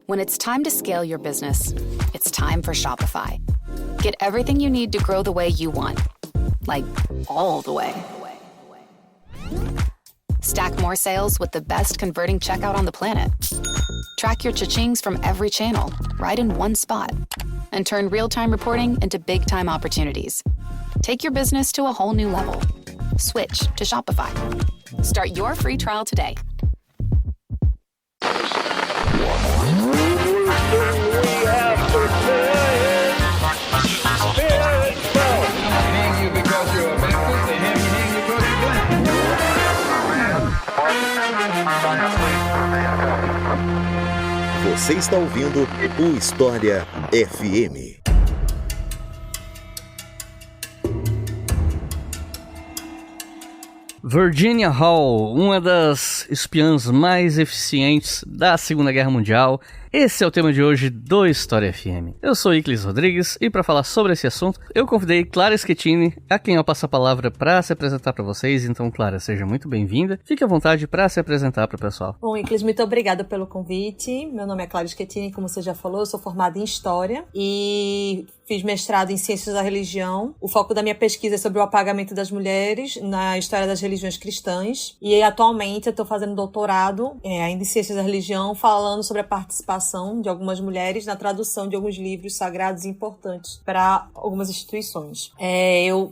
When it's time to scale your business, it's time for Shopify. Get everything you need to grow the way you want. Like, all the way. Stack more sales with the best converting checkout on the planet. Track your cha-chings from every channel, right in one spot. And turn real-time reporting into big-time opportunities. Take your business to a whole new level. Switch to Shopify. Start your free trial today. Você está ouvindo o História FM. Virginia Hall, uma das espiãs mais eficientes da Segunda Guerra Mundial. Esse é o tema de hoje do História FM. Eu sou Iclis Rodrigues e para falar sobre esse assunto, eu convidei Clara Schettini, a quem eu passo a palavra para se apresentar para vocês. Então, Clara, seja muito bem-vinda. Fique à vontade para se apresentar para o pessoal. Bom, Iclis, muito obrigada pelo convite. Meu nome é Clara Schettini, como você já falou, eu sou formada em História e fiz mestrado em Ciências da Religião. O foco da minha pesquisa é sobre o apagamento das mulheres na história das religiões cristãs. E atualmente eu estou fazendo doutorado ainda em Ciências da Religião, falando sobre a participação de algumas mulheres na tradução de alguns livros sagrados importantes para algumas instituições.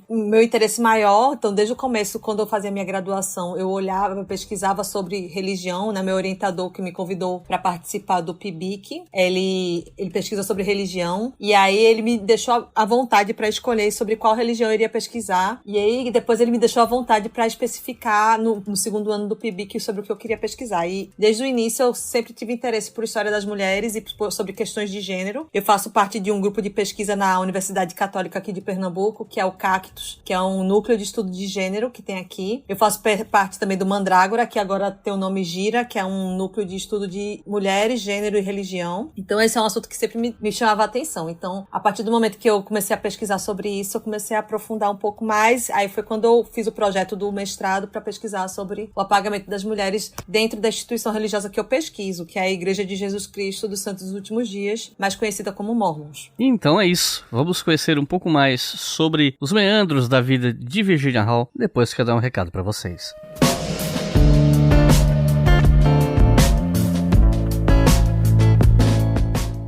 Meu interesse maior, então desde o começo, quando eu fazia minha graduação, eu olhava, pesquisava sobre religião, né? Meu orientador que me convidou para participar do PIBIC, ele pesquisa sobre religião, e aí ele me deixou à vontade para escolher sobre qual religião eu iria pesquisar, e aí depois ele me deixou à vontade para especificar no segundo ano do PIBIC sobre o que eu queria pesquisar. E desde o início eu sempre tive interesse por história das mulheres e sobre questões de gênero. Eu faço parte de um grupo de pesquisa na Universidade Católica aqui de Pernambuco, que é o Cactus, que é um núcleo de estudo de gênero que tem aqui. Eu faço parte também do Mandrágora, que agora tem o nome Gira, que é um núcleo de estudo de mulheres, gênero e religião. Então esse é um assunto que sempre me chamava a atenção. Então, a partir do momento que eu comecei a pesquisar sobre isso, eu comecei a aprofundar um pouco mais. Aí foi quando eu fiz o projeto do mestrado para pesquisar sobre o apagamento das mulheres dentro da instituição religiosa que eu pesquiso, que é a Igreja de Jesus Cristo dos Santos dos Últimos Dias, mais conhecida como Mormons. Então é isso. Vamos conhecer um pouco mais sobre os meandros da vida de Virginia Hall, depois que eu dar um recado para vocês.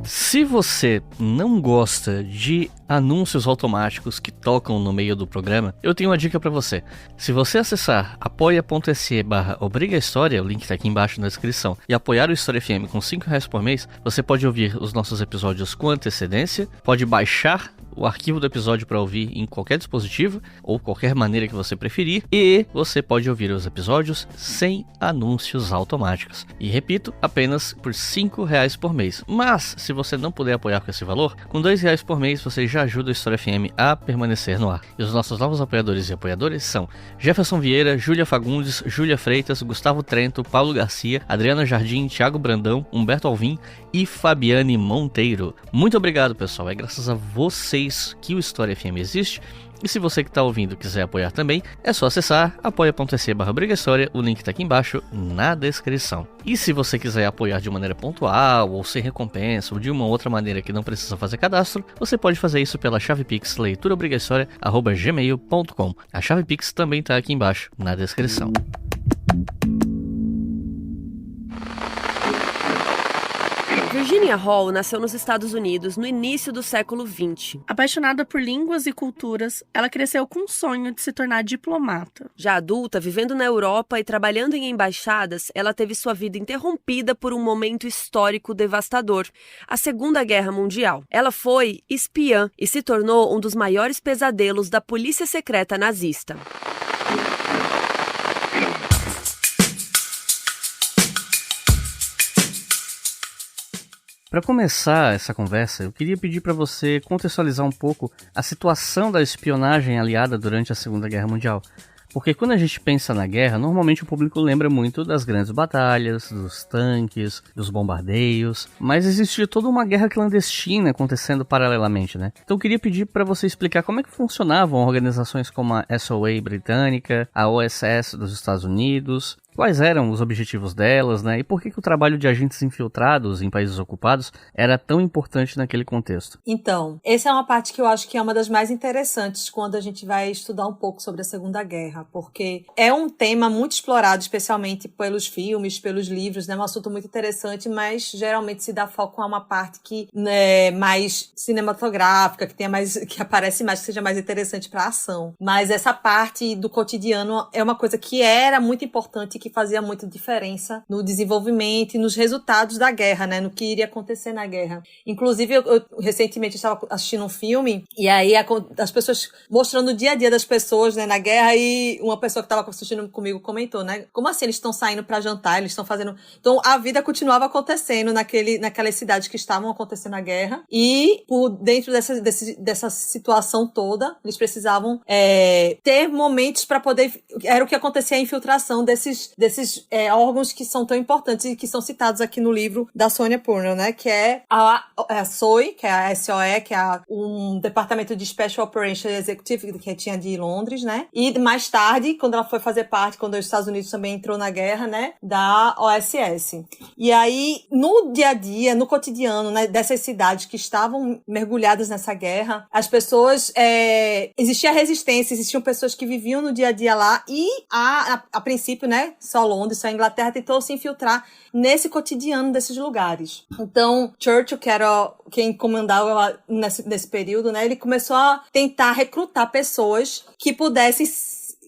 Se você não gosta de anúncios automáticos que tocam no meio do programa, eu tenho uma dica para você. Se você acessar apoia.se/obrigahistoria, o link tá aqui embaixo na descrição, e apoiar o História FM com R$5 por mês, você pode ouvir os nossos episódios com antecedência, pode baixar o arquivo do episódio para ouvir em qualquer dispositivo ou qualquer maneira que você preferir, e você pode ouvir os episódios sem anúncios automáticos. E repito, apenas por R$5 por mês. Mas se você não puder apoiar com esse valor, com R$2 por mês você já ajuda o História FM a permanecer no ar. E os nossos novos apoiadores e apoiadoras são Jefferson Vieira, Júlia Fagundes, Júlia Freitas, Gustavo Trento, Paulo Garcia, Adriana Jardim, Thiago Brandão, Humberto Alvim e Fabiane Monteiro. Muito obrigado, pessoal. É graças a vocês que o História FM existe. E se você que está ouvindo quiser apoiar também, é só acessar apoia.se/obrigahistoria, o link está aqui embaixo na descrição. E se você quiser apoiar de maneira pontual, ou sem recompensa, ou de uma outra maneira que não precisa fazer cadastro, você pode fazer isso pela chave Pix leituraobrigahistoria@gmail.com. A chave Pix também está aqui embaixo na descrição. Virginia Hall nasceu nos Estados Unidos no início do século XX. Apaixonada por línguas e culturas, ela cresceu com o sonho de se tornar diplomata. Já adulta, vivendo na Europa e trabalhando em embaixadas, ela teve sua vida interrompida por um momento histórico devastador, a Segunda Guerra Mundial. Ela foi espiã e se tornou um dos maiores pesadelos da polícia secreta nazista. Para começar essa conversa, eu queria pedir para você contextualizar um pouco a situação da espionagem aliada durante a Segunda Guerra Mundial. Porque quando a gente pensa na guerra, normalmente o público lembra muito das grandes batalhas, dos tanques, dos bombardeios, mas existia toda uma guerra clandestina acontecendo paralelamente, né? Então eu queria pedir para você explicar como é que funcionavam organizações como a SOA britânica, a OSS dos Estados Unidos, Quais eram os objetivos delas, né? E por que o trabalho de agentes infiltrados em países ocupados era tão importante naquele contexto? Então, essa é uma parte que eu acho que é uma das mais interessantes quando a gente vai estudar um pouco sobre a Segunda Guerra, porque é um tema muito explorado, especialmente pelos filmes, pelos livros, né? É um assunto muito interessante, mas geralmente se dá foco a uma parte que é mais cinematográfica, que aparece mais, que seja mais interessante para a ação. Mas essa parte do cotidiano é uma coisa que era muito importante e que fazia muita diferença no desenvolvimento e nos resultados da guerra, né? No que iria acontecer na guerra. Inclusive, eu recentemente estava assistindo um filme e aí as pessoas mostrando o dia a dia das pessoas, né, na guerra, e uma pessoa que estava assistindo comigo comentou, né? Como assim eles estão saindo para jantar, eles estão fazendo... Então, a vida continuava acontecendo naquelas cidades que estavam acontecendo a guerra e por dentro dessa situação toda, eles precisavam ter momentos para poder... Era o que acontecia a infiltração desses órgãos que são tão importantes e que são citados aqui no livro da Sonia Purnell, né? Que é a SOE, que é a SOE, que é um departamento de Special Operations Executive que tinha de Londres, né? E mais tarde, quando ela foi fazer parte, quando os Estados Unidos também entrou na guerra, né? Da OSS. E aí, no dia a dia, no cotidiano, né, dessas cidades que estavam mergulhadas nessa guerra, as pessoas... existia resistência, existiam pessoas que viviam no dia a dia lá e, a princípio, né? Só Londres, só a Inglaterra tentou se infiltrar nesse cotidiano desses lugares. Então, Churchill, que era quem comandava nesse período, né? Ele começou a tentar recrutar pessoas que pudessem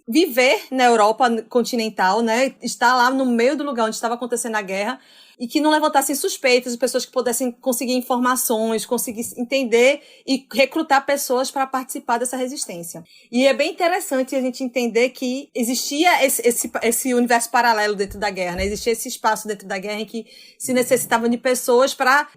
viver na Europa continental, né? Estar lá no meio do lugar onde estava acontecendo a guerra e que não levantassem suspeitas, pessoas que pudessem conseguir informações, conseguir entender e recrutar pessoas para participar dessa resistência. E é bem interessante a gente entender que existia esse universo paralelo dentro da guerra, né? Existia esse espaço dentro da guerra em que se necessitavam de pessoas para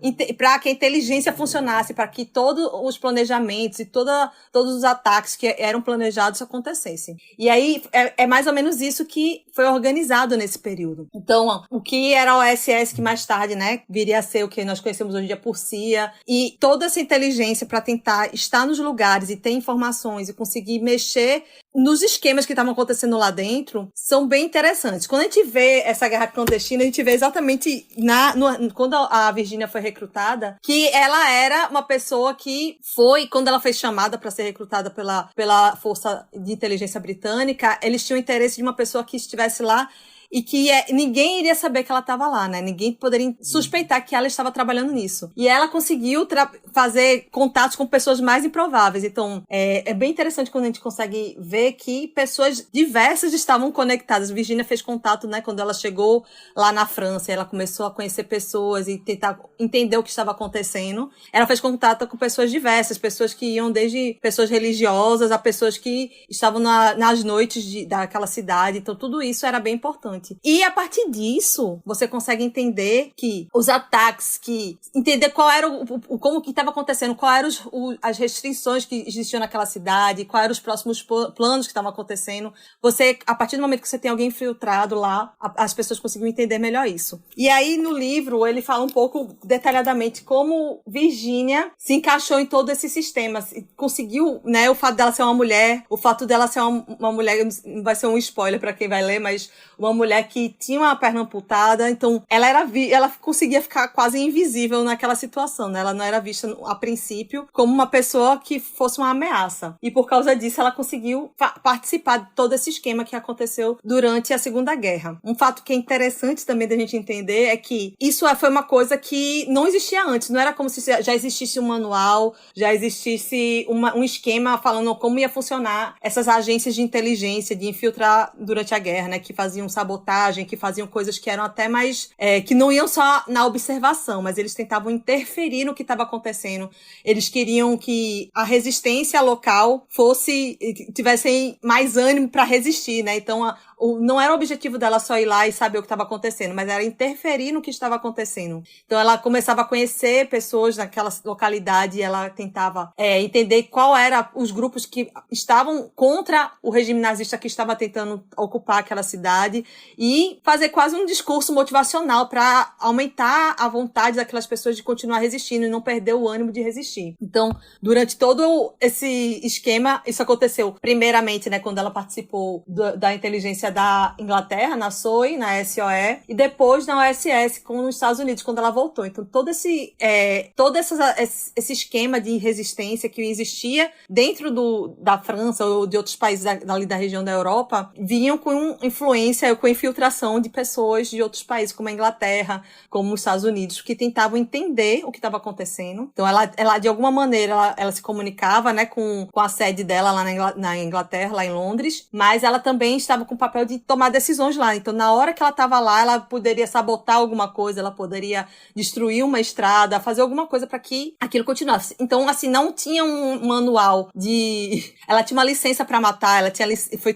que a inteligência funcionasse, para que todos os planejamentos e todos os ataques que eram planejados acontecessem. E aí é mais ou menos isso que foi organizado nesse período. Então, o que era a OSS, que mais tarde, né, viria a ser o que nós conhecemos hoje em dia por CIA, e toda essa inteligência para tentar estar nos lugares e ter informações e conseguir mexer nos esquemas que estavam acontecendo lá dentro, são bem interessantes. Quando a gente vê essa guerra clandestina, a gente vê exatamente quando a Virginia foi recrutada, que ela era uma pessoa que foi, quando ela foi chamada para ser recrutada pela Força de Inteligência Britânica, eles tinham interesse de uma pessoa que estivesse lá e que ninguém iria saber que ela estava lá, né? Ninguém poderia suspeitar que ela estava trabalhando nisso. E ela conseguiu fazer contatos com pessoas mais improváveis. Então, é bem interessante quando a gente consegue ver que pessoas diversas estavam conectadas. Virginia fez contato, né? Quando ela chegou lá na França, ela começou a conhecer pessoas e tentar entender o que estava acontecendo. Ela fez contato com pessoas diversas, pessoas que iam desde pessoas religiosas a pessoas que estavam nas noites daquela cidade. Então, tudo isso era bem importante. E a partir disso, você consegue entender que os ataques, entender qual era como que estava acontecendo, quais eram as restrições que existiam naquela cidade, quais eram os próximos planos que estavam acontecendo. A partir do momento que você tem alguém infiltrado lá, as pessoas conseguiam entender melhor isso. E aí, no livro, ele fala um pouco detalhadamente como Virginia se encaixou em todo esse sistema, conseguiu, né, o fato dela ser uma mulher, o fato dela ser uma mulher, não vai ser um spoiler para quem vai ler, mas uma mulher que tinha uma perna amputada, então ela conseguia ficar quase invisível naquela situação, né? Ela não era vista a princípio como uma pessoa que fosse uma ameaça. E por causa disso ela conseguiu participar de todo esse esquema que aconteceu durante a Segunda Guerra. Um fato que é interessante também da gente entender é que isso foi uma coisa que não existia antes, não era como se já existisse um manual, já existisse um esquema falando como ia funcionar essas agências de inteligência, de infiltrar durante a guerra, né? Que faziam sabotagem, que faziam coisas que eram até mais... que não iam só na observação, mas eles tentavam interferir no que estava acontecendo. Eles queriam que a resistência local tivessem mais ânimo para resistir, né? Então, não era o objetivo dela só ir lá e saber o que estava acontecendo, mas era interferir no que estava acontecendo. Então, ela começava a conhecer pessoas naquela localidade e ela tentava entender qual eram os grupos que estavam contra o regime nazista que estava tentando ocupar aquela cidade e fazer quase um discurso motivacional para aumentar a vontade daquelas pessoas de continuar resistindo e não perder o ânimo de resistir. Então, durante todo esse esquema, isso aconteceu primeiramente, né, quando ela participou da inteligência agência da Inglaterra, na SOE, na SOE, e depois na OSS, com os Estados Unidos, quando ela voltou. Então, todo esse esquema de resistência que existia dentro da França ou de outros países ali da região da Europa, vinham com influência, com infiltração de pessoas de outros países, como a Inglaterra, como os Estados Unidos, que tentavam entender o que estava acontecendo. Então, ela de alguma maneira, ela se comunicava, né, com a sede dela lá na Inglaterra, lá em Londres, mas ela também estava com o papel de tomar decisões lá. Então, na hora que ela estava lá, ela poderia sabotar alguma coisa, ela poderia destruir uma estrada, fazer alguma coisa para que aquilo continuasse. Então, assim, não tinha um manual de... Ela tinha uma licença para matar,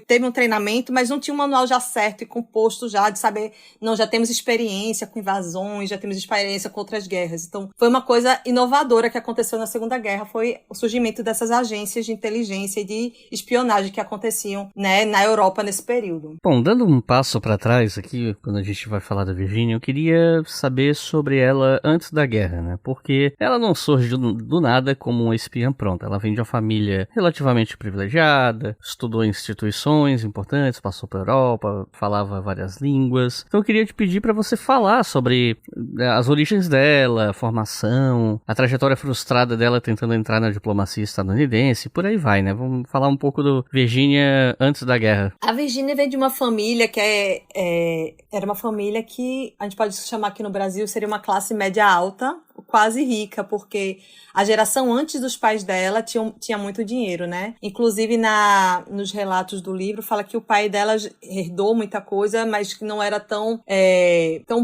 teve um treinamento, mas não tinha um manual já certo e composto já de saber, não, já temos experiência com invasões, já temos experiência com outras guerras. Então, foi uma coisa inovadora que aconteceu na Segunda Guerra, foi o surgimento dessas agências de inteligência e de espionagem que aconteciam, né, na Europa nesse período. Bom, dando um passo para trás aqui, quando a gente vai falar da Virginia, eu queria saber sobre ela antes da guerra, né? Porque ela não surge do nada como uma espiã pronta. Ela vem de uma família relativamente privilegiada, estudou em instituições importantes, passou pela Europa, falava várias línguas. Então eu queria te pedir para você falar sobre as origens dela, a formação, a trajetória frustrada dela tentando entrar na diplomacia estadunidense, por aí vai, né? Vamos falar um pouco do Virginia antes da guerra. A Virginia vem de uma família que era uma família que a gente pode chamar aqui no Brasil seria uma classe média alta, quase rica, porque a geração antes dos pais dela tinha muito dinheiro, né? Inclusive nos relatos do livro fala que o pai dela herdou muita coisa, mas que não era tão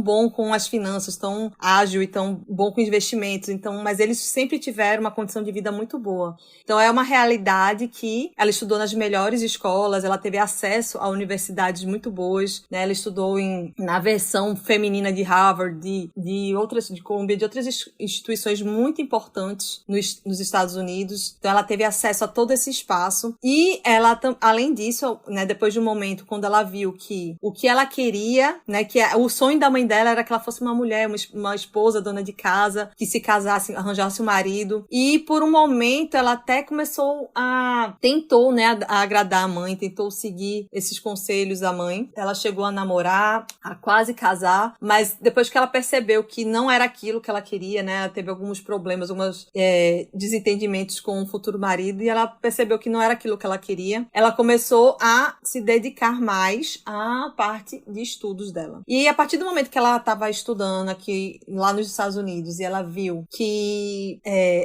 bom com as finanças, tão ágil e tão bom com investimentos. Então, mas eles sempre tiveram uma condição de vida muito boa. Então é uma realidade que ela estudou nas melhores escolas, ela teve acesso a universidades muito boas, né? Ela estudou na versão feminina de Harvard, de Columbia, de outras instituições muito importantes nos Estados Unidos. Então ela teve acesso a todo esse espaço e ela, além disso, né, depois de um momento quando ela viu que o que ela queria, né, que o sonho da mãe dela era que ela fosse uma mulher, uma esposa, dona de casa, que se casasse, arranjasse um marido, e por um momento ela até tentou, né, a agradar a mãe, tentou seguir esses conselhos da mãe. Ela chegou a namorar, a quase casar, mas depois que ela percebeu que não era aquilo que ela queria, né, ela teve alguns problemas, alguns desentendimentos com o futuro marido, e ela percebeu que não era aquilo que ela queria. Ela começou a se dedicar mais à parte de estudos dela. E a partir do momento que ela estava estudando aqui, lá nos Estados Unidos, e ela viu que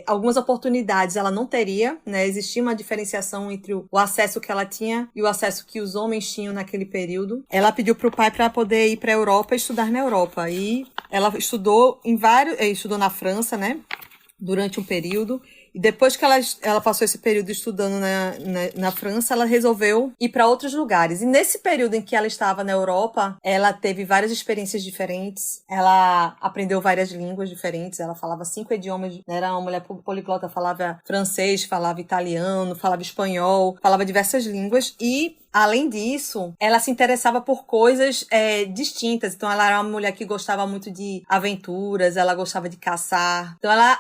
algumas oportunidades ela não teria, né, existia uma diferenciação entre o acesso que ela tinha e o acesso que os homens tinham naquele período, ela pediu para o pai para poder ir para a Europa e estudar na Europa. E ela estudou estudou na França, né, durante um período. E depois que ela passou esse período estudando na França, ela resolveu ir para outros lugares. E nesse período em que ela estava na Europa, ela teve várias experiências diferentes. Ela aprendeu várias línguas diferentes. Ela falava 5 idiomas. Era uma mulher poliglota, falava francês, falava italiano, falava espanhol, falava diversas línguas. E além disso, ela se interessava por coisas distintas. Então, ela era uma mulher que gostava muito de aventuras, ela gostava de caçar. Então, ela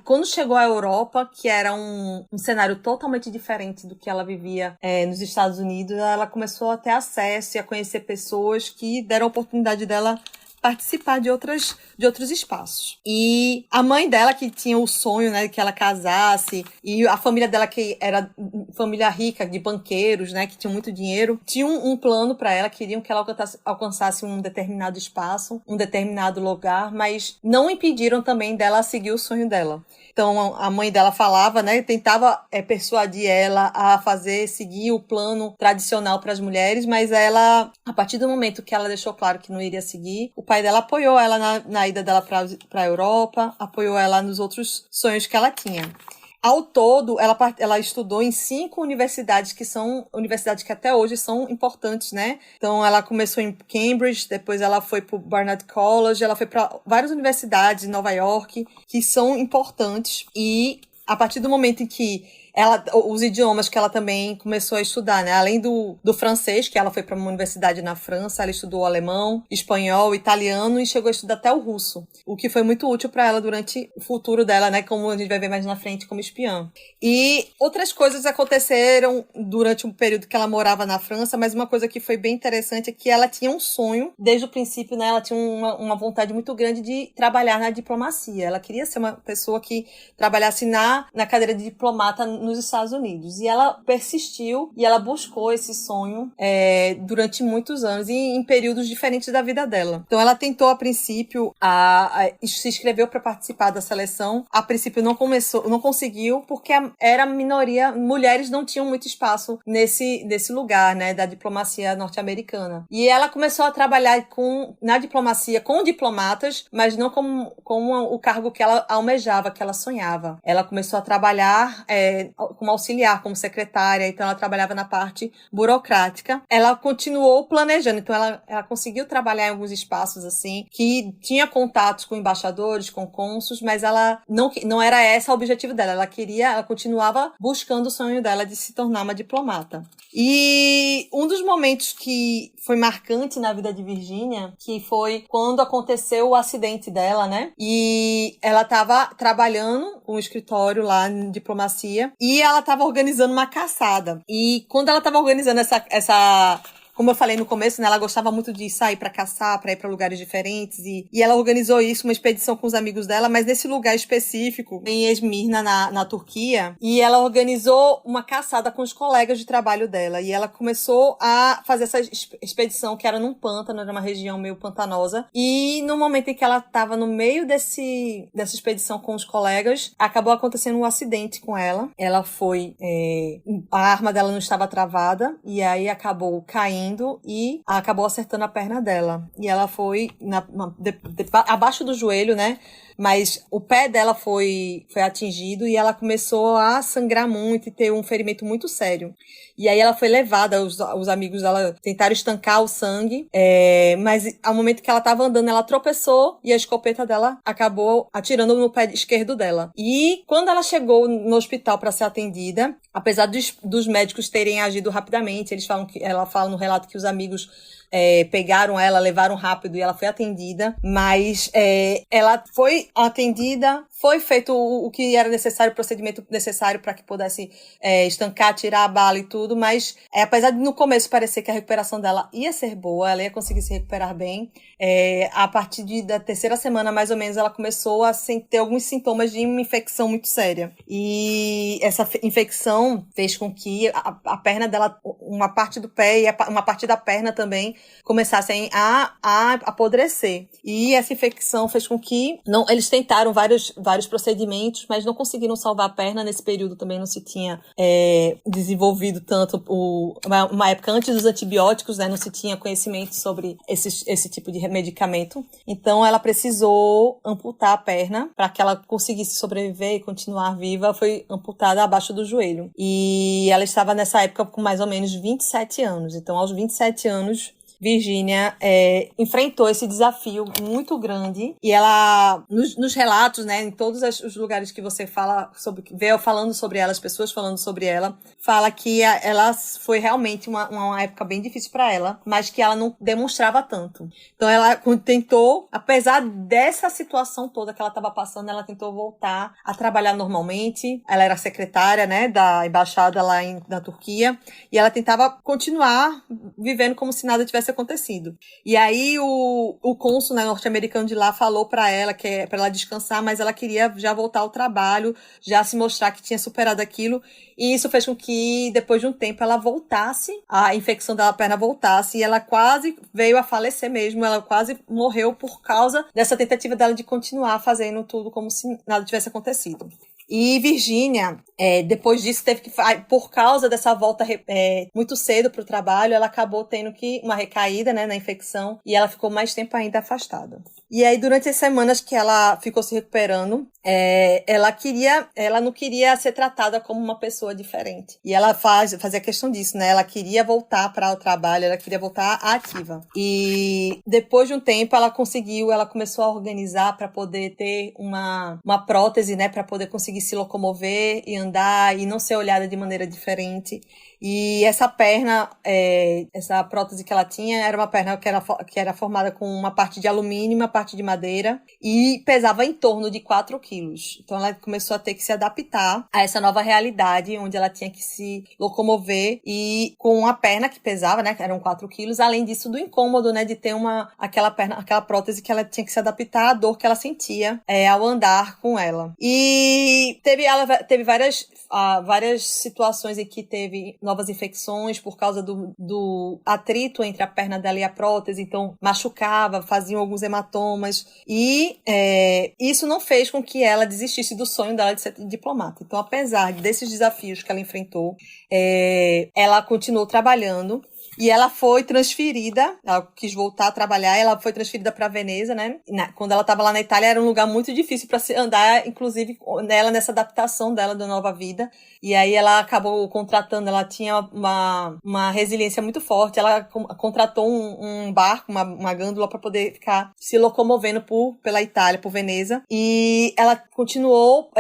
quando chegou à Europa, que era um cenário totalmente diferente do que ela vivia nos Estados Unidos, ela começou a ter acesso e a conhecer pessoas que deram a oportunidade dela participar de outros espaços. E a mãe dela, que tinha o sonho, né, que ela casasse, e a família dela, que era família rica, de banqueiros, né, que tinham muito dinheiro, tinha um plano para ela, queriam que ela alcançasse um determinado espaço, um determinado lugar, mas não impediram também dela seguir o sonho dela. Então, a mãe dela falava, né, tentava persuadir ela a seguir o plano tradicional para as mulheres, mas ela, a partir do momento que ela deixou claro que não iria seguir, o pai dela apoiou ela na ida dela para a Europa, apoiou ela nos outros sonhos que ela tinha. Ao todo, ela estudou em 5 universidades, que são universidades que até hoje são importantes, né? Então, ela começou em Cambridge, depois ela foi para o Barnard College, ela foi para várias universidades em Nova York, que são importantes. E a partir do momento em que os idiomas que ela também começou a estudar, né? Além do francês, que ela foi para uma universidade na França, ela estudou alemão, espanhol, italiano e chegou a estudar até o russo, o que foi muito útil para ela durante o futuro dela, né? Como a gente vai ver mais na frente como espiã. E outras coisas aconteceram durante um período que ela morava na França, mas uma coisa que foi bem interessante é que ela tinha um sonho, desde o princípio, né? Ela tinha uma vontade muito grande de trabalhar na diplomacia. Ela queria ser uma pessoa que trabalhasse na cadeira de diplomata nos Estados Unidos. E ela persistiu e ela buscou esse sonho durante muitos anos e em períodos diferentes da vida dela. Então ela tentou, a princípio, se inscreveu para participar da seleção. A princípio não conseguiu, porque era minoria, mulheres não tinham muito espaço nesse lugar, né, da diplomacia norte-americana. E ela começou a trabalhar na diplomacia com diplomatas, mas não como o cargo que ela almejava, que ela sonhava. Ela começou a trabalhar como auxiliar, como secretária, então ela trabalhava na parte burocrática. Ela continuou planejando, então ela conseguiu trabalhar em alguns espaços assim, que tinha contatos com embaixadores, com cônsules, mas ela não era esse o objetivo dela. Ela continuava buscando o sonho dela de se tornar uma diplomata. E um dos momentos que foi marcante na vida de Virginia, que foi quando aconteceu o acidente dela, né? E ela estava trabalhando com um escritório lá em diplomacia e ela estava organizando uma caçada. E quando ela estava organizando essa como eu falei no começo, né, ela gostava muito de sair pra caçar, pra ir pra lugares diferentes, e ela organizou isso, uma expedição com os amigos dela, mas nesse lugar específico, em Esmirna, na Turquia, e ela organizou uma caçada com os colegas de trabalho dela, e ela começou a fazer essa expedição, que era num pântano, era uma região meio pantanosa, e no momento em que ela estava no meio dessa expedição com os colegas, acabou acontecendo um acidente com ela. Ela foi, a arma dela não estava travada, e aí acabou caindo e acabou acertando a perna dela. E ela foi abaixo do joelho, né? Mas o pé dela foi atingido e ela começou a sangrar muito e ter um ferimento muito sério. E aí ela foi levada, os amigos dela tentaram estancar o sangue, mas ao momento que ela estava andando, ela tropeçou e a escopeta dela acabou atirando no pé esquerdo dela. E quando ela chegou no hospital para ser atendida, apesar dos médicos terem agido rapidamente, ela fala no relato que os amigos pegaram ela, levaram rápido e ela foi atendida, mas ela foi atendida, foi feito o que era necessário, o procedimento necessário para que pudesse estancar, tirar a bala e tudo, mas apesar de no começo parecer que a recuperação dela ia ser boa, ela ia conseguir se recuperar bem, a partir da terceira semana mais ou menos ela começou a ter alguns sintomas de uma infecção muito séria, e essa infecção fez com que a perna dela, uma parte do pé e uma parte da perna também começassem a apodrecer. E essa infecção fez com que eles tentaram vários procedimentos, mas não conseguiram salvar a perna. Nesse período também não se tinha desenvolvido tanto uma época antes dos antibióticos, né, não se tinha conhecimento sobre esse tipo de medicamento. Então ela precisou amputar a perna para que ela conseguisse sobreviver e continuar viva. Foi amputada abaixo do joelho. E ela estava nessa época com mais ou menos 27 anos. Então aos 27 anos Virginia enfrentou esse desafio muito grande e ela, nos relatos, né, em todos os lugares que você vê falando sobre ela, as pessoas falando sobre ela, fala que ela foi realmente uma época bem difícil para ela, mas que ela não demonstrava tanto. Então ela tentou, apesar dessa situação toda que ela estava passando, ela tentou voltar a trabalhar normalmente. Ela era secretária, né, da embaixada lá na Turquia, e ela tentava continuar vivendo como se nada tivesse acontecido. E aí o cônsul, né, norte-americano de lá falou para ela que é para ela descansar, mas ela queria já voltar ao trabalho, já se mostrar que tinha superado aquilo, e isso fez com que depois de um tempo ela voltasse, a infecção da perna voltasse, e ela quase veio a falecer mesmo, ela quase morreu por causa dessa tentativa dela de continuar fazendo tudo como se nada tivesse acontecido. E Virginia, depois disso, teve que, por causa dessa volta muito cedo para o trabalho, ela acabou tendo uma recaída, né, na infecção, e ela ficou mais tempo ainda afastada. E aí, durante as semanas que ela ficou se recuperando, ela não queria ser tratada como uma pessoa diferente. E ela fazia questão disso, né? Ela queria voltar para o trabalho, ela queria voltar ativa. E depois de um tempo, ela começou a organizar para poder ter uma prótese, né? Para poder conseguir conseguir se locomover e andar e não ser olhada de maneira diferente. E essa perna, essa prótese que ela tinha, era uma perna que era formada com uma parte de alumínio e uma parte de madeira e pesava em torno de 4 quilos. Então ela começou a ter que se adaptar a essa nova realidade, onde ela tinha que se locomover e com uma perna que pesava, né, que eram 4 quilos, além disso do incômodo, né, de ter aquela prótese que ela tinha que se adaptar à dor que ela sentia ao andar com ela. E teve várias situações em que teve novas infecções por causa do atrito entre a perna dela e a prótese, então machucava, faziam alguns hematomas, e isso não fez com que ela desistisse do sonho dela de ser diplomata. Então, apesar desses desafios que ela enfrentou, ela continuou trabalhando. E ela foi transferida, ela quis voltar a trabalhar, ela foi transferida para Veneza, né? Quando ela estava lá na Itália, era um lugar muito difícil para se andar, inclusive ela nessa adaptação dela da nova vida. E aí ela acabou contratando, ela tinha uma resiliência muito forte, ela contratou um barco, uma gândola para poder ficar se locomovendo pela Itália, por Veneza. E ela continuou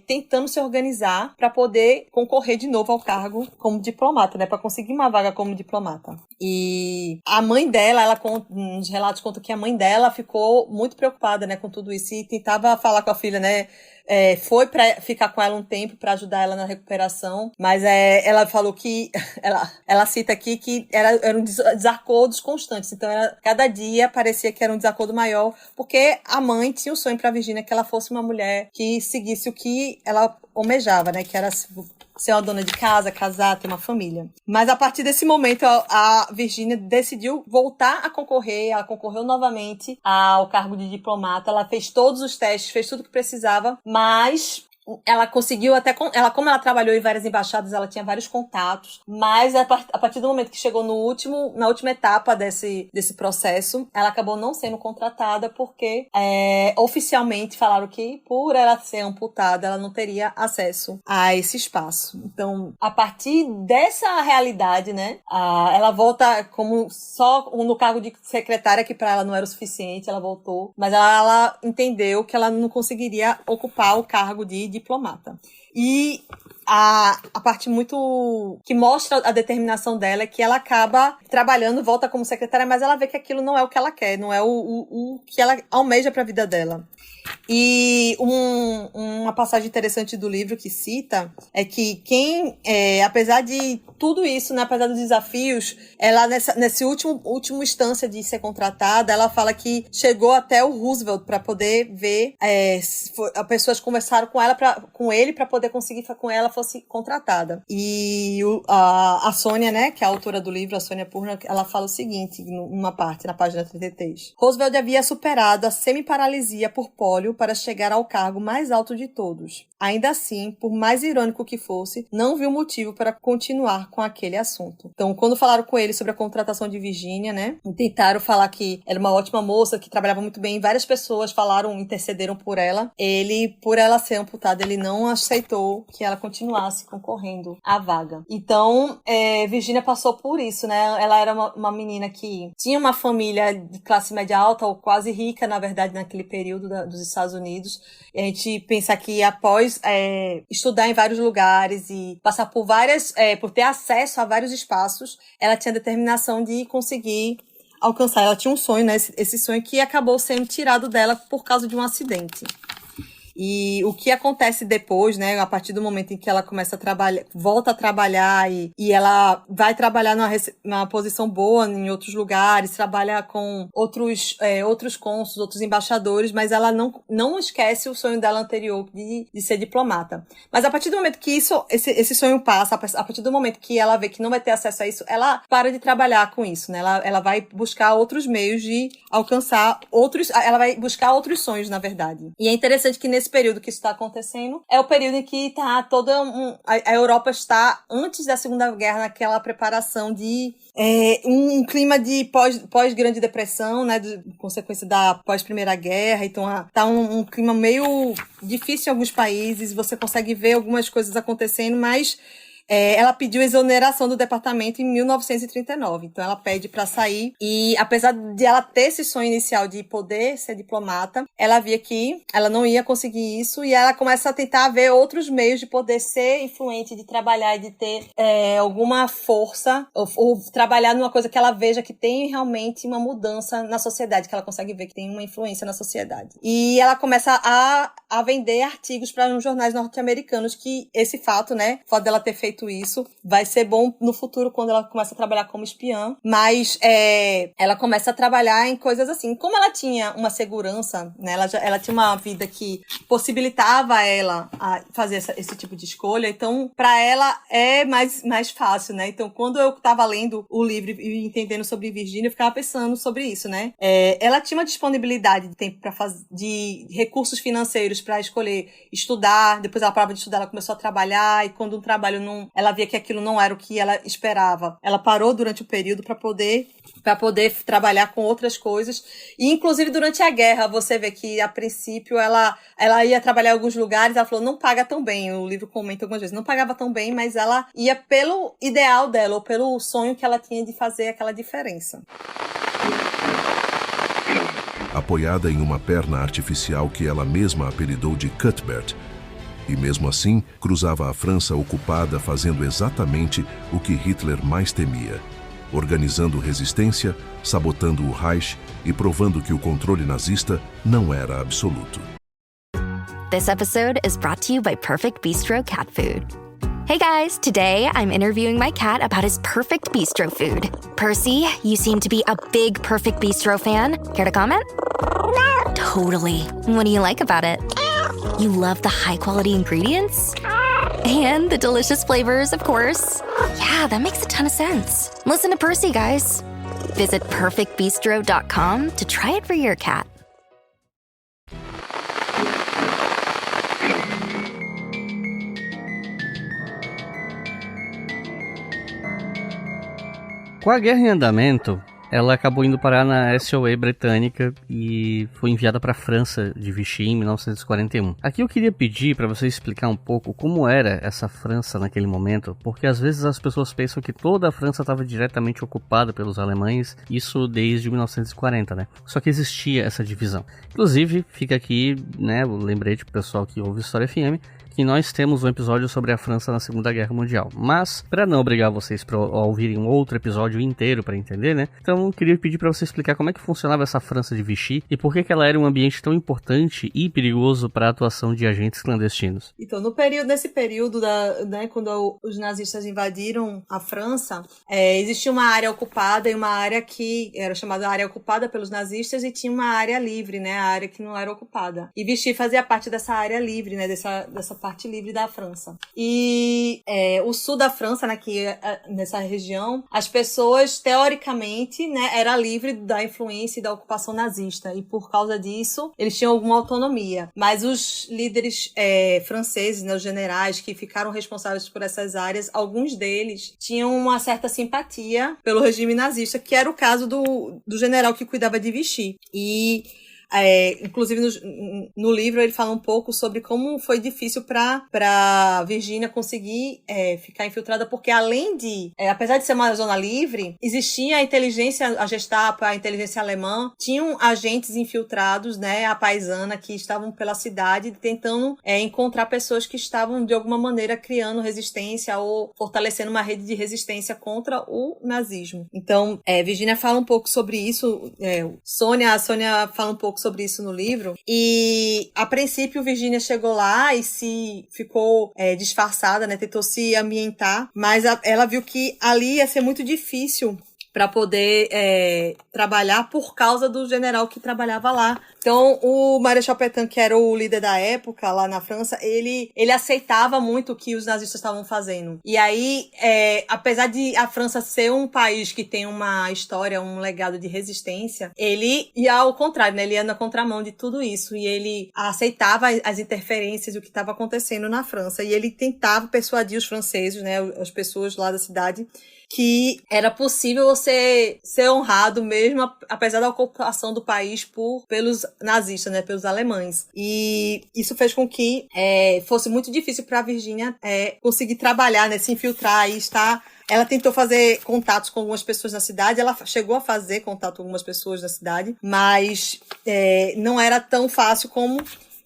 tentando se organizar para poder concorrer de novo ao cargo como diplomata, né? Para conseguir uma vaga como diplomata. E a mãe dela, nos relatos conta que a mãe dela ficou muito preocupada, né, com tudo isso e tentava falar com a filha, né, foi pra ficar com ela um tempo para ajudar ela na recuperação, mas ela falou que ela cita aqui que eram desacordos constantes, então cada dia parecia que era um desacordo maior, porque a mãe tinha o sonho para Virginia que ela fosse uma mulher que seguisse o que ela almejava, né, que era ser uma dona de casa, casar, ter uma família. Mas a partir desse momento, a Virginia decidiu voltar a concorrer. Ela concorreu novamente ao cargo de diplomata. Ela fez todos os testes, fez tudo o que precisava, mas ela conseguiu como ela trabalhou em várias embaixadas, ela tinha vários contatos, mas a partir do momento que chegou na última etapa desse processo, ela acabou não sendo contratada porque oficialmente falaram que por ela ser amputada, ela não teria acesso a esse espaço. Então, a partir dessa realidade, né, ela volta como só no cargo de secretária, que para ela não era o suficiente, ela voltou, mas ela entendeu que ela não conseguiria ocupar o cargo de diplomata. E a parte muito que mostra a determinação dela é que ela acaba trabalhando, volta como secretária, mas ela vê que aquilo não é o que ela quer, não é o que ela almeja para a vida dela. E uma passagem interessante do livro que cita é que apesar de tudo isso, né, apesar dos desafios, ela nesse último instância de ser contratada, ela fala que chegou até o Roosevelt para poder ver, as pessoas conversaram com ele para poder conseguir que com ela fosse contratada. E a Sônia, né, que é a autora do livro, a Sônia Purna, ela fala o seguinte, numa parte, na página 33. Roosevelt havia superado a semi-paralisia por pólio para chegar ao cargo mais alto de todos. Ainda assim, por mais irônico que fosse, não viu motivo para continuar com aquele assunto. Então, quando falaram com ele sobre a contratação de Virginia, né, tentaram falar que era uma ótima moça, que trabalhava muito bem, várias pessoas intercederam por ela. Por ela ser amputada, ele não aceitou que ela continuasse concorrendo à vaga. Então, Virginia passou por isso, né? Ela era uma menina que tinha uma família de classe média alta, ou quase rica, na verdade, naquele período dos Estados Unidos. E a gente pensa que após estudar em vários lugares e passar por ter acesso a vários espaços, ela tinha determinação de conseguir alcançar. Ela tinha um sonho, né? Esse sonho que acabou sendo tirado dela por causa de um acidente. E o que acontece depois, né, a partir do momento em que ela começa a trabalhar, volta a trabalhar e ela vai trabalhar numa posição boa em outros lugares, trabalha com outros cônsules, outros embaixadores, mas ela não esquece o sonho dela anterior de ser diplomata. Mas a partir do momento que esse sonho passa, a partir do momento que ela vê que não vai ter acesso a isso, ela para de trabalhar com isso, né? Ela vai buscar outros meios de alcançar ela vai buscar outros sonhos, na verdade. E é interessante que nesse período que isso está acontecendo, é o período em que tá a Europa está, antes da Segunda Guerra, naquela preparação de um clima de pós-Grande Depressão, né, de consequência da pós-Primeira Guerra. Então tá um clima meio difícil em alguns países, você consegue ver algumas coisas acontecendo, mas ela pediu exoneração do departamento em 1939. Então ela pede para sair e apesar de ela ter esse sonho inicial de poder ser diplomata, ela via que ela não ia conseguir isso e ela começa a tentar ver outros meios de poder ser influente, de trabalhar e de ter alguma força ou trabalhar numa coisa que ela veja que tem realmente uma mudança na sociedade, que ela consegue ver que tem uma influência na sociedade. E ela começa a vender artigos para uns jornais norte-americanos que esse fato, né, o fato dela ter feito isso, vai ser bom no futuro quando ela começa a trabalhar como espiã, mas ela começa a trabalhar em coisas assim. Como ela tinha uma segurança, né, ela tinha uma vida que possibilitava ela a fazer esse tipo de escolha, então para ela é mais fácil, né? Então quando eu tava lendo o livro e entendendo sobre Virgínia, eu ficava pensando sobre isso, né? Ela tinha uma disponibilidade de tempo de recursos financeiros para escolher estudar, depois ela parava de estudar, ela começou a trabalhar, e quando um trabalho ela via que aquilo não era o que ela esperava, ela parou durante o período para poder trabalhar com outras coisas, e inclusive durante a guerra, você vê que a princípio ela ia trabalhar em alguns lugares, ela falou, não paga tão bem, o livro comenta algumas vezes, não pagava tão bem, mas ela ia pelo ideal dela, ou pelo sonho que ela tinha de fazer aquela diferença. Apoiada em uma perna artificial que ela mesma apelidou de Cuthbert, e mesmo assim cruzava a França ocupada fazendo exatamente o que Hitler mais temia, organizando resistência, sabotando o Reich e provando que o controle nazista não era absoluto. This episode is brought to you by Perfect Bistro Cat Food. Hey guys, today I'm interviewing my cat about his perfect bistro food. Percy, you seem to be a big Perfect Bistro fan. Care to comment? Totally. What do you like about it? You love the high-quality ingredients? And the delicious flavors, of course. Yeah, that makes a ton of sense. Listen to Percy, guys. Visit perfectbistro.com to try it for your cat. Com a guerra em andamento, ela acabou indo parar na SOE britânica e foi enviada para a França de Vichy em 1941. Aqui eu queria pedir para você explicar um pouco como era essa França naquele momento, porque às vezes as pessoas pensam que toda a França estava diretamente ocupada pelos alemães, isso desde 1940, né? Só que existia essa divisão. Inclusive, fica aqui, né, o lembrete pro pessoal que ouve História FM, que nós temos um episódio sobre a França na Segunda Guerra Mundial. Mas, para não obrigar vocês a ouvirem um outro episódio inteiro para entender, né? Então, eu queria pedir para você explicar como é que funcionava essa França de Vichy e por que ela era um ambiente tão importante e perigoso para a atuação de agentes clandestinos. Então, nesse período, né, quando os nazistas invadiram a França, existia uma área ocupada e uma área que era chamada área ocupada pelos nazistas e tinha uma área livre, né? A área que não era ocupada. E Vichy fazia parte dessa área livre, né? Dessa parte livre da França. E o sul da França, né, nessa região, as pessoas, teoricamente, né, era livre da influência e da ocupação nazista. E por causa disso, eles tinham alguma autonomia. Mas os líderes franceses, né, os generais que ficaram responsáveis por essas áreas, alguns deles tinham uma certa simpatia pelo regime nazista, que era o caso do general que cuidava de Vichy. E inclusive no livro ele fala um pouco sobre como foi difícil para Virgínia conseguir ficar infiltrada, porque além de, apesar de ser uma zona livre, existia a inteligência, a Gestapo, a inteligência alemã, tinham agentes infiltrados, né, a paisana, que estavam pela cidade tentando encontrar pessoas que estavam de alguma maneira criando resistência ou fortalecendo uma rede de resistência contra o nazismo. Então, Virgínia fala um pouco sobre isso, a Sônia fala um pouco sobre isso no livro, e a princípio Virgínia chegou lá e ficou disfarçada, né, tentou se ambientar, mas ela viu que ali ia ser muito difícil para poder trabalhar por causa do general que trabalhava lá. Então, o Marechal Pétain, que era o líder da época lá na França, ele aceitava muito o que os nazistas estavam fazendo. E aí, apesar de a França ser um país que tem uma história, um legado de resistência, ele ia ao contrário, né? Ele ia na contramão de tudo isso. E ele aceitava as interferências do que estava acontecendo na França. E ele tentava persuadir os franceses, né, as pessoas lá da cidade, que era possível você ser honrado mesmo, apesar da ocupação do país pelos nazistas, né, pelos alemães. E isso fez com que fosse muito difícil para a Virginia conseguir trabalhar, né, se infiltrar e estar... Ela tentou fazer contatos com algumas pessoas na cidade, ela chegou a fazer contato com algumas pessoas na cidade, mas não era tão fácil como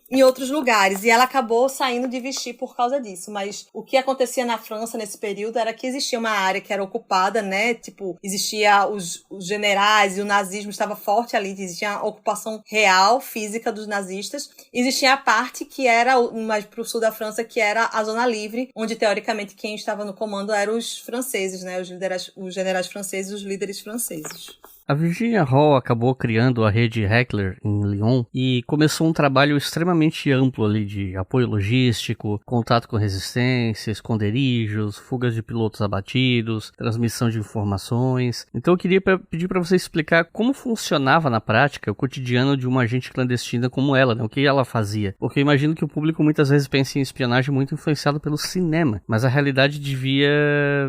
em outros lugares, e ela acabou saindo de Vichy por causa disso. Mas o que acontecia na França nesse período era que existia uma área que era ocupada, né, tipo, existia os generais e o nazismo estava forte ali, existia a ocupação real, física dos nazistas, existia a parte que era mais pro sul da França, que era a zona livre, onde teoricamente quem estava no comando eram os franceses, né, os generais franceses, os líderes franceses. A Virginia Hall acabou criando a rede Heckler em Lyon e começou um trabalho extremamente amplo ali de apoio logístico, contato com resistência, esconderijos, fugas de pilotos abatidos, transmissão de informações. Então eu queria pedir para você explicar como funcionava na prática o cotidiano de uma agente clandestina como ela, né? O que ela fazia. Porque eu imagino que o público muitas vezes pensa em espionagem muito influenciado pelo cinema, mas a realidade devia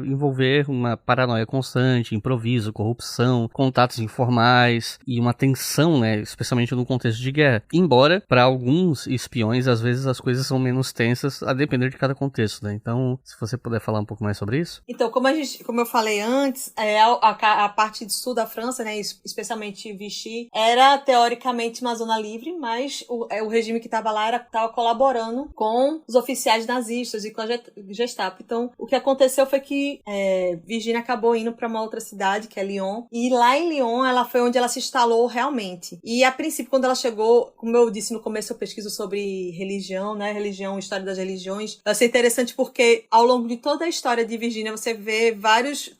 envolver uma paranoia constante, improviso, corrupção, contato informais e uma tensão, né, especialmente no contexto de guerra. Embora, para alguns espiões, às vezes as coisas são menos tensas, a depender de cada contexto, né? Então, se você puder falar um pouco mais sobre isso. Então, como eu falei antes, a parte do sul da França, né, especialmente Vichy, era teoricamente uma zona livre, mas o regime que estava lá estava colaborando com os oficiais nazistas e com a Gestapo. Então, o que aconteceu foi que Virginia acabou indo para uma outra cidade, que é Lyon, e lá em Lyon ela foi onde ela se instalou realmente. E a princípio, quando ela chegou, como eu disse no começo, eu pesquiso sobre religião, né? Religião, história das religiões. Eu achei interessante porque ao longo de toda a história de Virginia, você vê várias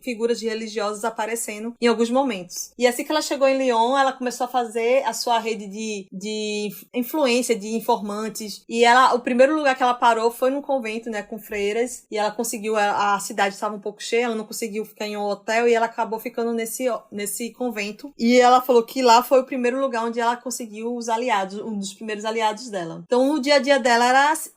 figuras de religiosos aparecendo em alguns momentos. E assim que ela chegou em Lyon, ela começou a fazer a sua rede de influência, de informantes. E o primeiro lugar que ela parou foi num convento, né? Com freiras. E ela conseguiu, a cidade estava um pouco cheia, ela não conseguiu ficar em um hotel e ela acabou ficando nesse convento, e ela falou que lá foi o primeiro lugar onde ela conseguiu os aliados, um dos primeiros aliados dela. Então, no dia a dia dela,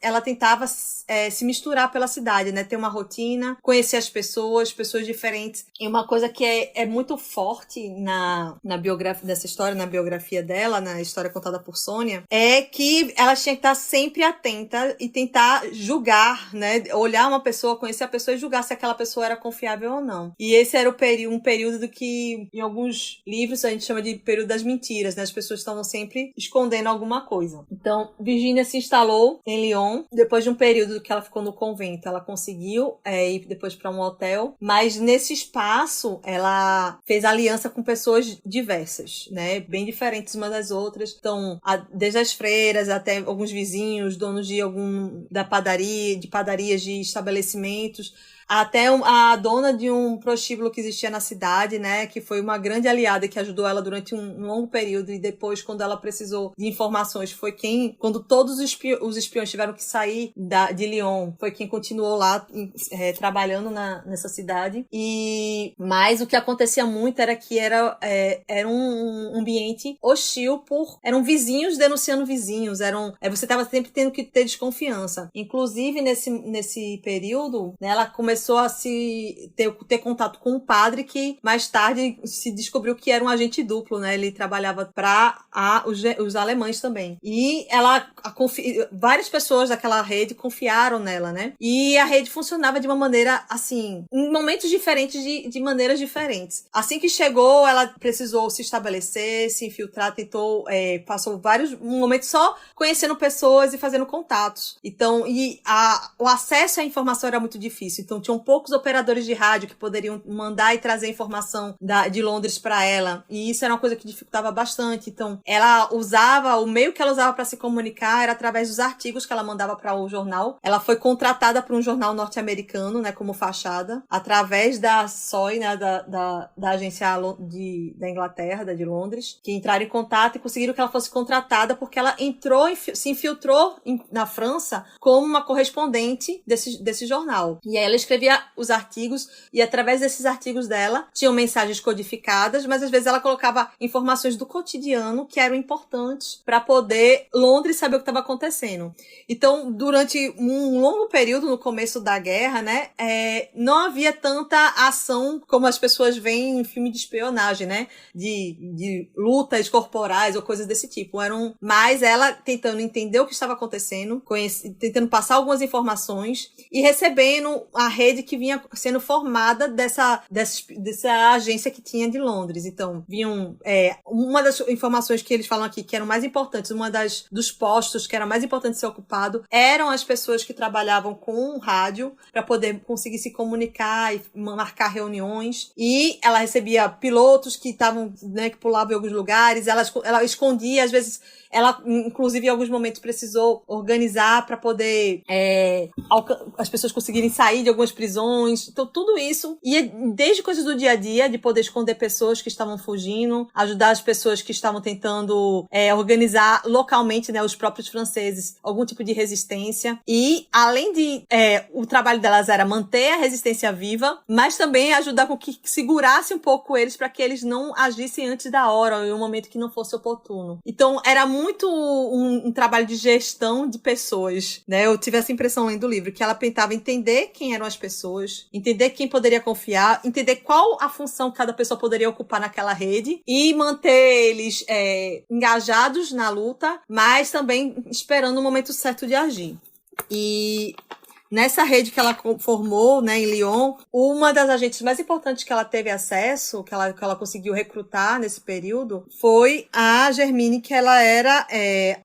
ela tentava se misturar pela cidade, né, ter uma rotina, conhecer as pessoas diferentes. E uma coisa que é muito forte na biografia dessa história, na biografia dela, na história contada por Sônia, é que ela tinha que estar sempre atenta e tentar julgar, né, olhar uma pessoa, conhecer a pessoa e julgar se aquela pessoa era confiável ou não. E esse era um período do que em alguns livros a gente chama de período das mentiras, né? As pessoas estavam sempre escondendo alguma coisa. Então, Virginia se instalou em Lyon. Depois de um período que ela ficou no convento, ela conseguiu ir depois para um hotel. Mas nesse espaço, ela fez aliança com pessoas diversas, né? Bem diferentes umas das outras. Então, desde as freiras até alguns vizinhos, donos de padarias, de estabelecimentos, até a dona de um prostíbulo que existia na cidade, né, que foi uma grande aliada que ajudou ela durante um longo período, e depois, quando ela precisou de informações, foi quando todos os espiões tiveram que sair de Lyon, foi quem continuou lá trabalhando nessa cidade. Mas o que acontecia muito era que era um ambiente hostil, eram vizinhos denunciando vizinhos, você estava sempre tendo que ter desconfiança. Inclusive, nesse período, né, ela começou a ter contato com um padre que mais tarde se descobriu que era um agente duplo, né? Ele trabalhava para os alemães também. E várias pessoas daquela rede confiaram nela, né? E a rede funcionava de uma maneira, assim, em momentos diferentes, de maneiras diferentes. Assim que chegou, ela precisou se estabelecer, se infiltrar, passou vários momentos só conhecendo pessoas e fazendo contatos. Então, o acesso à informação era muito difícil. Então, tinham poucos operadores de rádio que poderiam mandar e trazer informação de Londres para ela, e isso era uma coisa que dificultava bastante. Então, o meio que ela usava para se comunicar era através dos artigos que ela mandava para o jornal. Ela foi contratada para um jornal norte-americano, né, como fachada, através da SOI, né, da agência da Inglaterra, de Londres, que entraram em contato e conseguiram que ela fosse contratada, porque ela se infiltrou na França como uma correspondente desse jornal. E aí ela escreveu escrevia os artigos e através desses artigos dela tinham mensagens codificadas, mas às vezes ela colocava informações do cotidiano que eram importantes para poder Londres saber o que estava acontecendo. Então, durante um longo período no começo da guerra, né, não havia tanta ação como as pessoas veem em filme de espionagem, né, de lutas corporais ou coisas desse tipo. Eram mais ela tentando entender o que estava acontecendo, tentando passar algumas informações e recebendo a rede que vinha sendo formada dessa agência que tinha de Londres. Então, vinham uma das informações que eles falam aqui que eram mais importantes, dos postos que era mais importante ser ocupado, eram as pessoas que trabalhavam com rádio para poder conseguir se comunicar e marcar reuniões. E ela recebia pilotos que estavam, né, que pulavam em alguns lugares, ela escondia, às vezes ela, inclusive, em alguns momentos precisou organizar para poder as pessoas conseguirem sair de algumas prisões. Então, tudo isso ia desde coisas do dia a dia, de poder esconder pessoas que estavam fugindo, ajudar as pessoas que estavam tentando organizar localmente, né, os próprios franceses, algum tipo de resistência. E, além de o trabalho delas era manter a resistência viva, mas também ajudar com que segurasse um pouco eles para que eles não agissem antes da hora ou em um momento que não fosse oportuno. Então, era muito um trabalho de gestão de pessoas, né? Eu tive essa impressão lendo o livro, que ela tentava entender quem eram as pessoas, entender quem poderia confiar, entender qual a função que cada pessoa poderia ocupar naquela rede e manter eles engajados na luta, mas também esperando o momento certo de agir. E nessa rede que ela formou, né, em Lyon, uma das agentes mais importantes que ela teve acesso, que ela conseguiu recrutar nesse período, foi a Germine, que ela era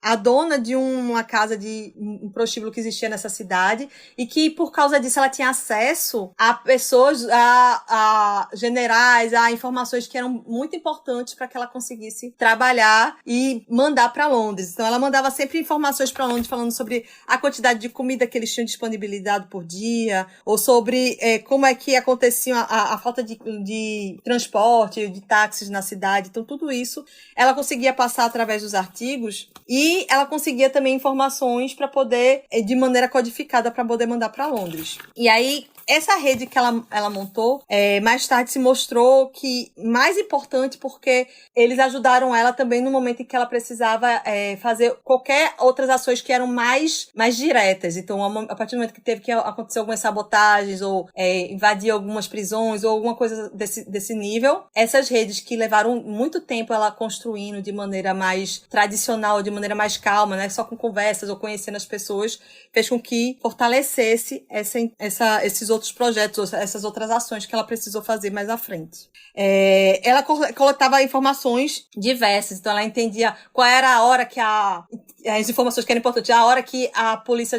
a dona de uma casa de um prostíbulo que existia nessa cidade e que, por causa disso, ela tinha acesso a pessoas, a generais, a informações que eram muito importantes para que ela conseguisse trabalhar e mandar para Londres. Então, ela mandava sempre informações para Londres falando sobre a quantidade de comida que eles tinham disponibilidade por dia, ou sobre como é que acontecia a falta de transporte, de táxis na cidade. Então, tudo isso ela conseguia passar através dos artigos e ela conseguia também informações para poder, de maneira codificada, para poder mandar para Londres. E aí, essa rede que ela montou, mais tarde se mostrou que mais importante porque eles ajudaram ela também no momento em que ela precisava fazer qualquer outras ações que eram mais diretas. Então, a partir do momento que teve que acontecer algumas sabotagens ou invadir algumas prisões ou alguma coisa desse nível, essas redes que levaram muito tempo ela construindo de maneira mais tradicional, de maneira mais calma, né, só com conversas ou conhecendo as pessoas, fez com que fortalecesse esses outros projetos, essas outras ações que ela precisou fazer mais à frente. Ela coletava informações diversas, então ela entendia qual era a hora que as informações que eram importantes, a hora que a polícia,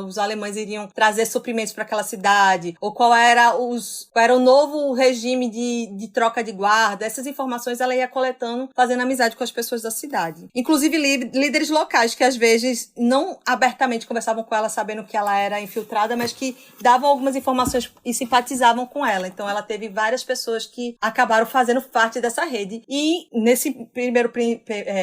os alemães iriam trazer suprimentos para aquela cidade, ou qual era o novo regime de troca de guarda. Essas informações ela ia coletando, fazendo amizade com as pessoas da cidade. Inclusive líderes locais que às vezes não abertamente conversavam com ela sabendo que ela era infiltrada, mas que davam algumas informações e simpatizavam com ela. Então ela teve várias pessoas que acabaram fazendo parte dessa rede. E nesse primeiro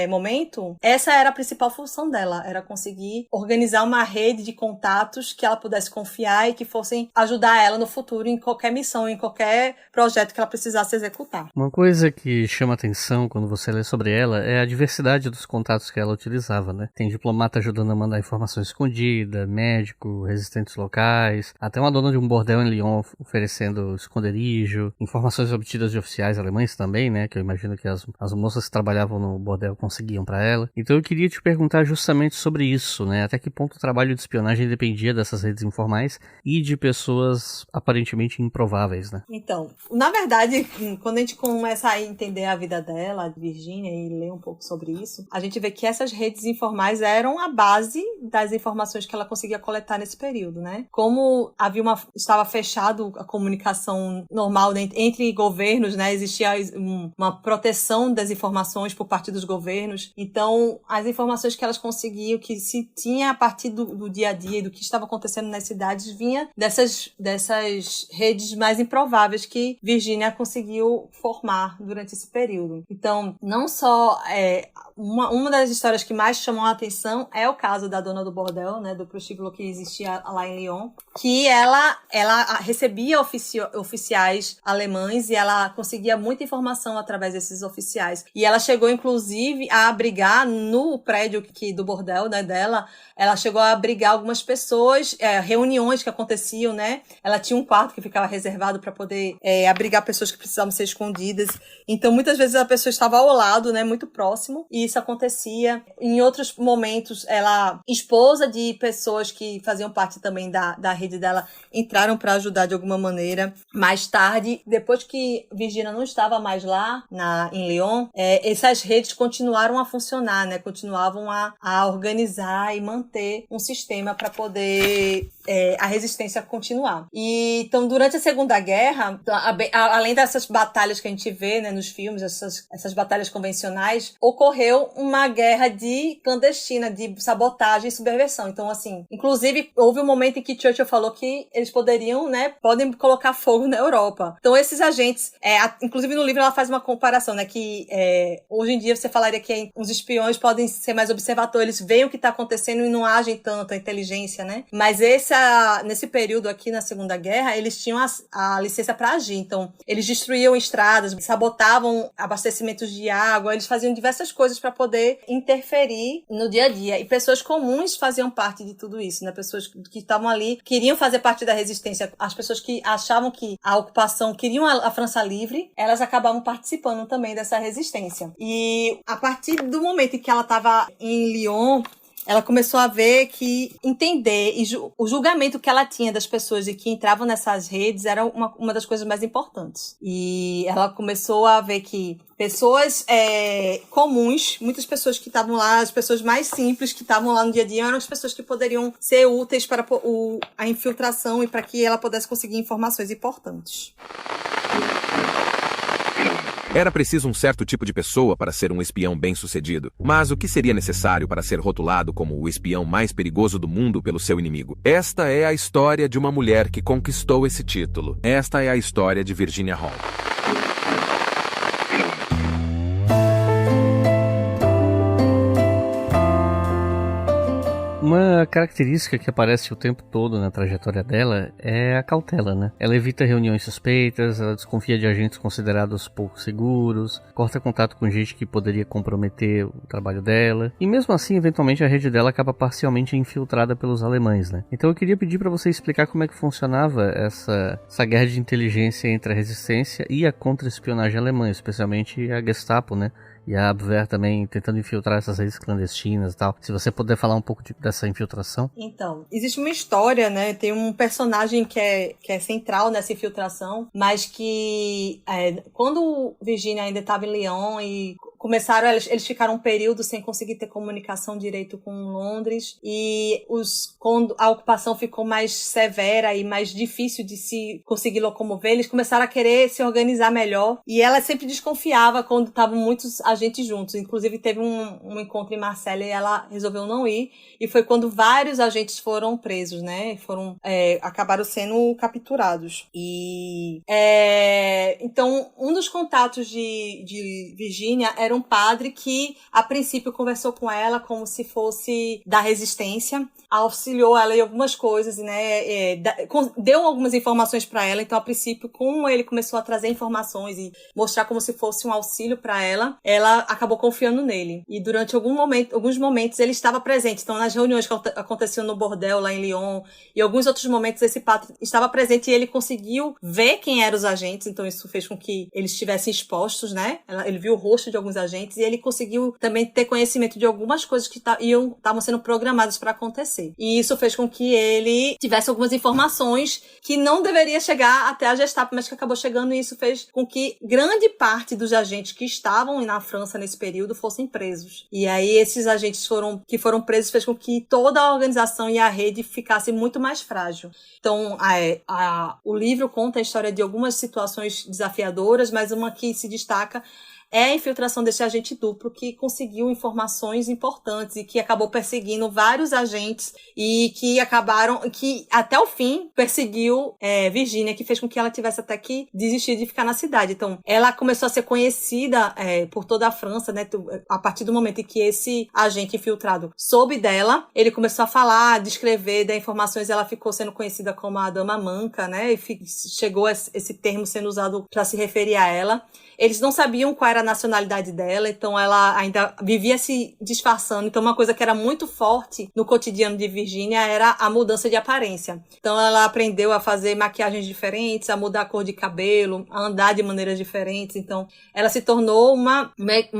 momento, essa era a principal função dela, era conseguir organizar uma rede de contatos que ela pudesse confiar e que fossem ajudar ela no futuro em qualquer missão, em qualquer projeto que ela precisasse executar. Uma coisa que chama atenção quando você lê sobre ela é a diversidade dos contatos que ela utilizava, né? Tem diplomata ajudando a mandar informação escondida, médico, resistentes locais, até uma dona de um bordel em Lyon oferecendo esconderijo, informações obtidas de oficiais alemães também, né? Que eu imagino que as moças que trabalhavam no bordel conseguiam para ela. Então eu queria te perguntar justamente sobre isso, né? Até que ponto o trabalho de espionagem dependia dessas redes informais e de pessoas aparentemente improváveis, né? Então, na verdade, quando a gente começa a entender a vida dela, de Virginia, e ler um pouco sobre isso, a gente vê que essas redes informais eram a base das informações que ela conseguia coletar nesse período, né? Como estava fechado a comunicação normal entre governos, né? Existia uma proteção das informações por parte dos governos. Então, as informações que elas conseguiam, que se tinha a partir do dia a dia e do que estava acontecendo nas cidades, vinha dessas redes mais improváveis que Virginia conseguiu formar durante esse período. Então, não só uma das histórias que mais chamam a atenção é o caso da dona do bordel, né, do prostíbulo que existia lá em Lyon, que ela recebia oficiais alemães e ela conseguia muita informação através desses oficiais. E ela chegou, inclusive, a abrigar no prédio do bordel, né, dela, ela chegou a abrigar algumas pessoas, reuniões que aconteciam, né? Ela tinha um quarto que ficava reservado para poder abrigar pessoas que precisavam ser escondidas. Então, muitas vezes a pessoa estava ao lado, né, muito próximo, e isso acontecia. Em outros momentos, esposa de pessoas que faziam parte também da rede dela, entraram para ajudar de alguma maneira. Mais tarde, depois que Virginia não estava mais lá, em Lyon, essas redes continuaram a funcionar, né? Continuavam a organizar e manter um sistema para poder a resistência continuar. E, então, durante a Segunda Guerra, além dessas batalhas que a gente vê, né, nos filmes, essas batalhas convencionais, ocorreu uma guerra clandestina, de sabotagem e subversão. Então, assim, inclusive, houve um momento em que Churchill falou que eles podem colocar fogo na Europa. Então, esses agentes, inclusive no livro ela faz uma comparação, né, que hoje em dia você falaria que os espiões podem ser mais observadores, eles veem o que está acontecendo e não agem tanto, a inteligência, né? Mas nesse período aqui na Segunda Guerra, eles tinham a licença para agir. Então, eles destruíam estradas, sabotavam abastecimentos de água, eles faziam diversas coisas para poder interferir no dia a dia. E pessoas comuns faziam parte de tudo isso, né? Pessoas que estavam ali, queriam fazer parte da resistência. As pessoas que achavam que a ocupação, queriam a França livre, elas acabavam participando também dessa resistência. E a partir do momento em que ela estava em Lyon, ela começou a entender, e o julgamento que ela tinha das pessoas e que entravam nessas redes era uma das coisas mais importantes. E ela começou a ver que pessoas comuns, muitas pessoas que estavam lá, as pessoas mais simples que estavam lá no dia a dia, eram as pessoas que poderiam ser úteis para a infiltração e para que ela pudesse conseguir informações importantes. Era preciso um certo tipo de pessoa para ser um espião bem-sucedido. Mas o que seria necessário para ser rotulado como o espião mais perigoso do mundo pelo seu inimigo? Esta é a história de uma mulher que conquistou esse título. Esta é a história de Virginia Hall. Uma característica que aparece o tempo todo na trajetória dela é a cautela, né? Ela evita reuniões suspeitas, ela desconfia de agentes considerados pouco seguros, corta contato com gente que poderia comprometer o trabalho dela, e mesmo assim, eventualmente, a rede dela acaba parcialmente infiltrada pelos alemães, né? Então eu queria pedir para você explicar como é que funcionava essa guerra de inteligência entre a resistência e a contra-espionagem alemã, especialmente a Gestapo, né? E a Abwehr também tentando infiltrar essas redes clandestinas e tal. Se você puder falar um pouco dessa infiltração. Então, existe uma história, né? Tem um personagem que é central nessa infiltração, mas que quando Virginia ainda estava em Lyon e começaram, eles ficaram um período sem conseguir ter comunicação direito com Londres, e quando a ocupação ficou mais severa e mais difícil de se conseguir locomover, eles começaram a querer se organizar melhor, e ela sempre desconfiava quando estavam muitos agentes juntos. Inclusive teve um encontro em Marselha e ela resolveu não ir, e foi quando vários agentes foram presos, né? Acabaram sendo capturados. E então um dos contatos de Virginia era um padre que a princípio conversou com ela como se fosse da resistência, auxiliou ela em algumas coisas, né? Deu algumas informações para ela. Então, a princípio, como ele começou a trazer informações e mostrar como se fosse um auxílio para ela acabou confiando nele. E durante alguns momentos ele estava presente. Então, nas reuniões que aconteciam no bordel lá em Lyon e alguns outros momentos, esse padre estava presente e ele conseguiu ver quem eram os agentes. Então, isso fez com que eles estivessem expostos, né? Ele viu o rosto de alguns agentes e ele conseguiu também ter conhecimento de algumas coisas que estavam sendo programadas para acontecer. E isso fez com que ele tivesse algumas informações que não deveria chegar até a Gestapo, mas que acabou chegando, e isso fez com que grande parte dos agentes que estavam na França nesse período fossem presos. E aí esses agentes que foram presos fez com que toda a organização e a rede ficasse muito mais frágil. Então, o livro conta a história de algumas situações desafiadoras, mas uma que se destaca é a infiltração desse agente duplo que conseguiu informações importantes e que acabou perseguindo vários agentes e que até o fim perseguiu Virginia, que fez com que ela tivesse até que desistir de ficar na cidade. Então, ela começou a ser conhecida por toda a França, né? A partir do momento em que esse agente infiltrado soube dela, ele começou a falar, descrever, dar informações, ela ficou sendo conhecida como a Dama Manca, né? E chegou esse termo sendo usado para se referir a ela. Eles não sabiam qual era a nacionalidade dela, então ela ainda vivia se disfarçando. Então uma coisa que era muito forte no cotidiano de Virginia era a mudança de aparência. Então ela aprendeu a fazer maquiagens diferentes, a mudar a cor de cabelo, a andar de maneiras diferentes. Então ela se tornou uma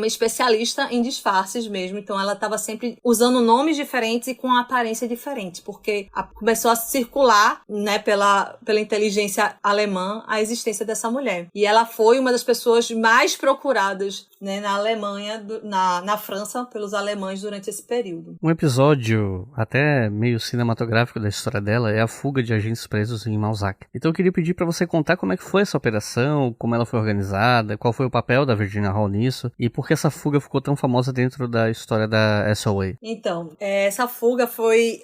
especialista em disfarces mesmo. Então ela estava sempre usando nomes diferentes e com uma aparência diferente, porque começou a circular, né, pela inteligência alemã a existência dessa mulher. E ela foi uma das pessoas mais procuradas, né, na Alemanha, na França, pelos alemães durante esse período. Um episódio até meio cinematográfico da história dela é a fuga de agentes presos em Malzac. Então eu queria pedir para você contar como é que foi essa operação, como ela foi organizada, qual foi o papel da Virginia Hall nisso e por que essa fuga ficou tão famosa dentro da história da SOA. Então, essa fuga foi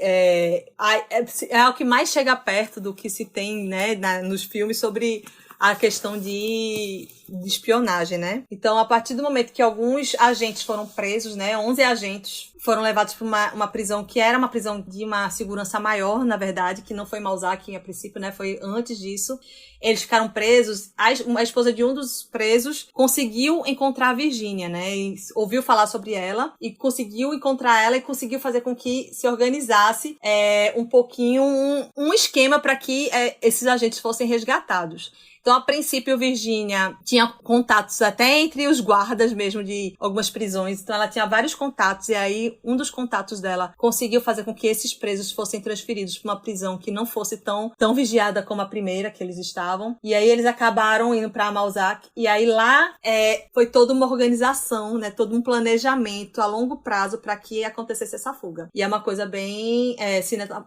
o que mais chega perto do que se tem, né, nos filmes sobre a questão de espionagem, né? Então, a partir do momento que alguns agentes foram presos, né, 11 agentes foram levados para uma prisão que era uma prisão de uma segurança maior, na verdade, que não foi Malzac a princípio, né, foi antes disso. Eles ficaram presos, a esposa de um dos presos conseguiu encontrar a Virginia, né, e ouviu falar sobre ela, e conseguiu encontrar ela e conseguiu fazer com que se organizasse um pouquinho um esquema para que esses agentes fossem resgatados. Então, a princípio, Virginia tinha contatos até entre os guardas mesmo de algumas prisões. Então, ela tinha vários contatos. E aí, um dos contatos dela conseguiu fazer com que esses presos fossem transferidos para uma prisão que não fosse tão vigiada como a primeira que eles estavam. E aí, eles acabaram indo para Malzac. E aí, lá foi toda uma organização, né? Todo um planejamento a longo prazo para que acontecesse essa fuga. E é uma coisa bem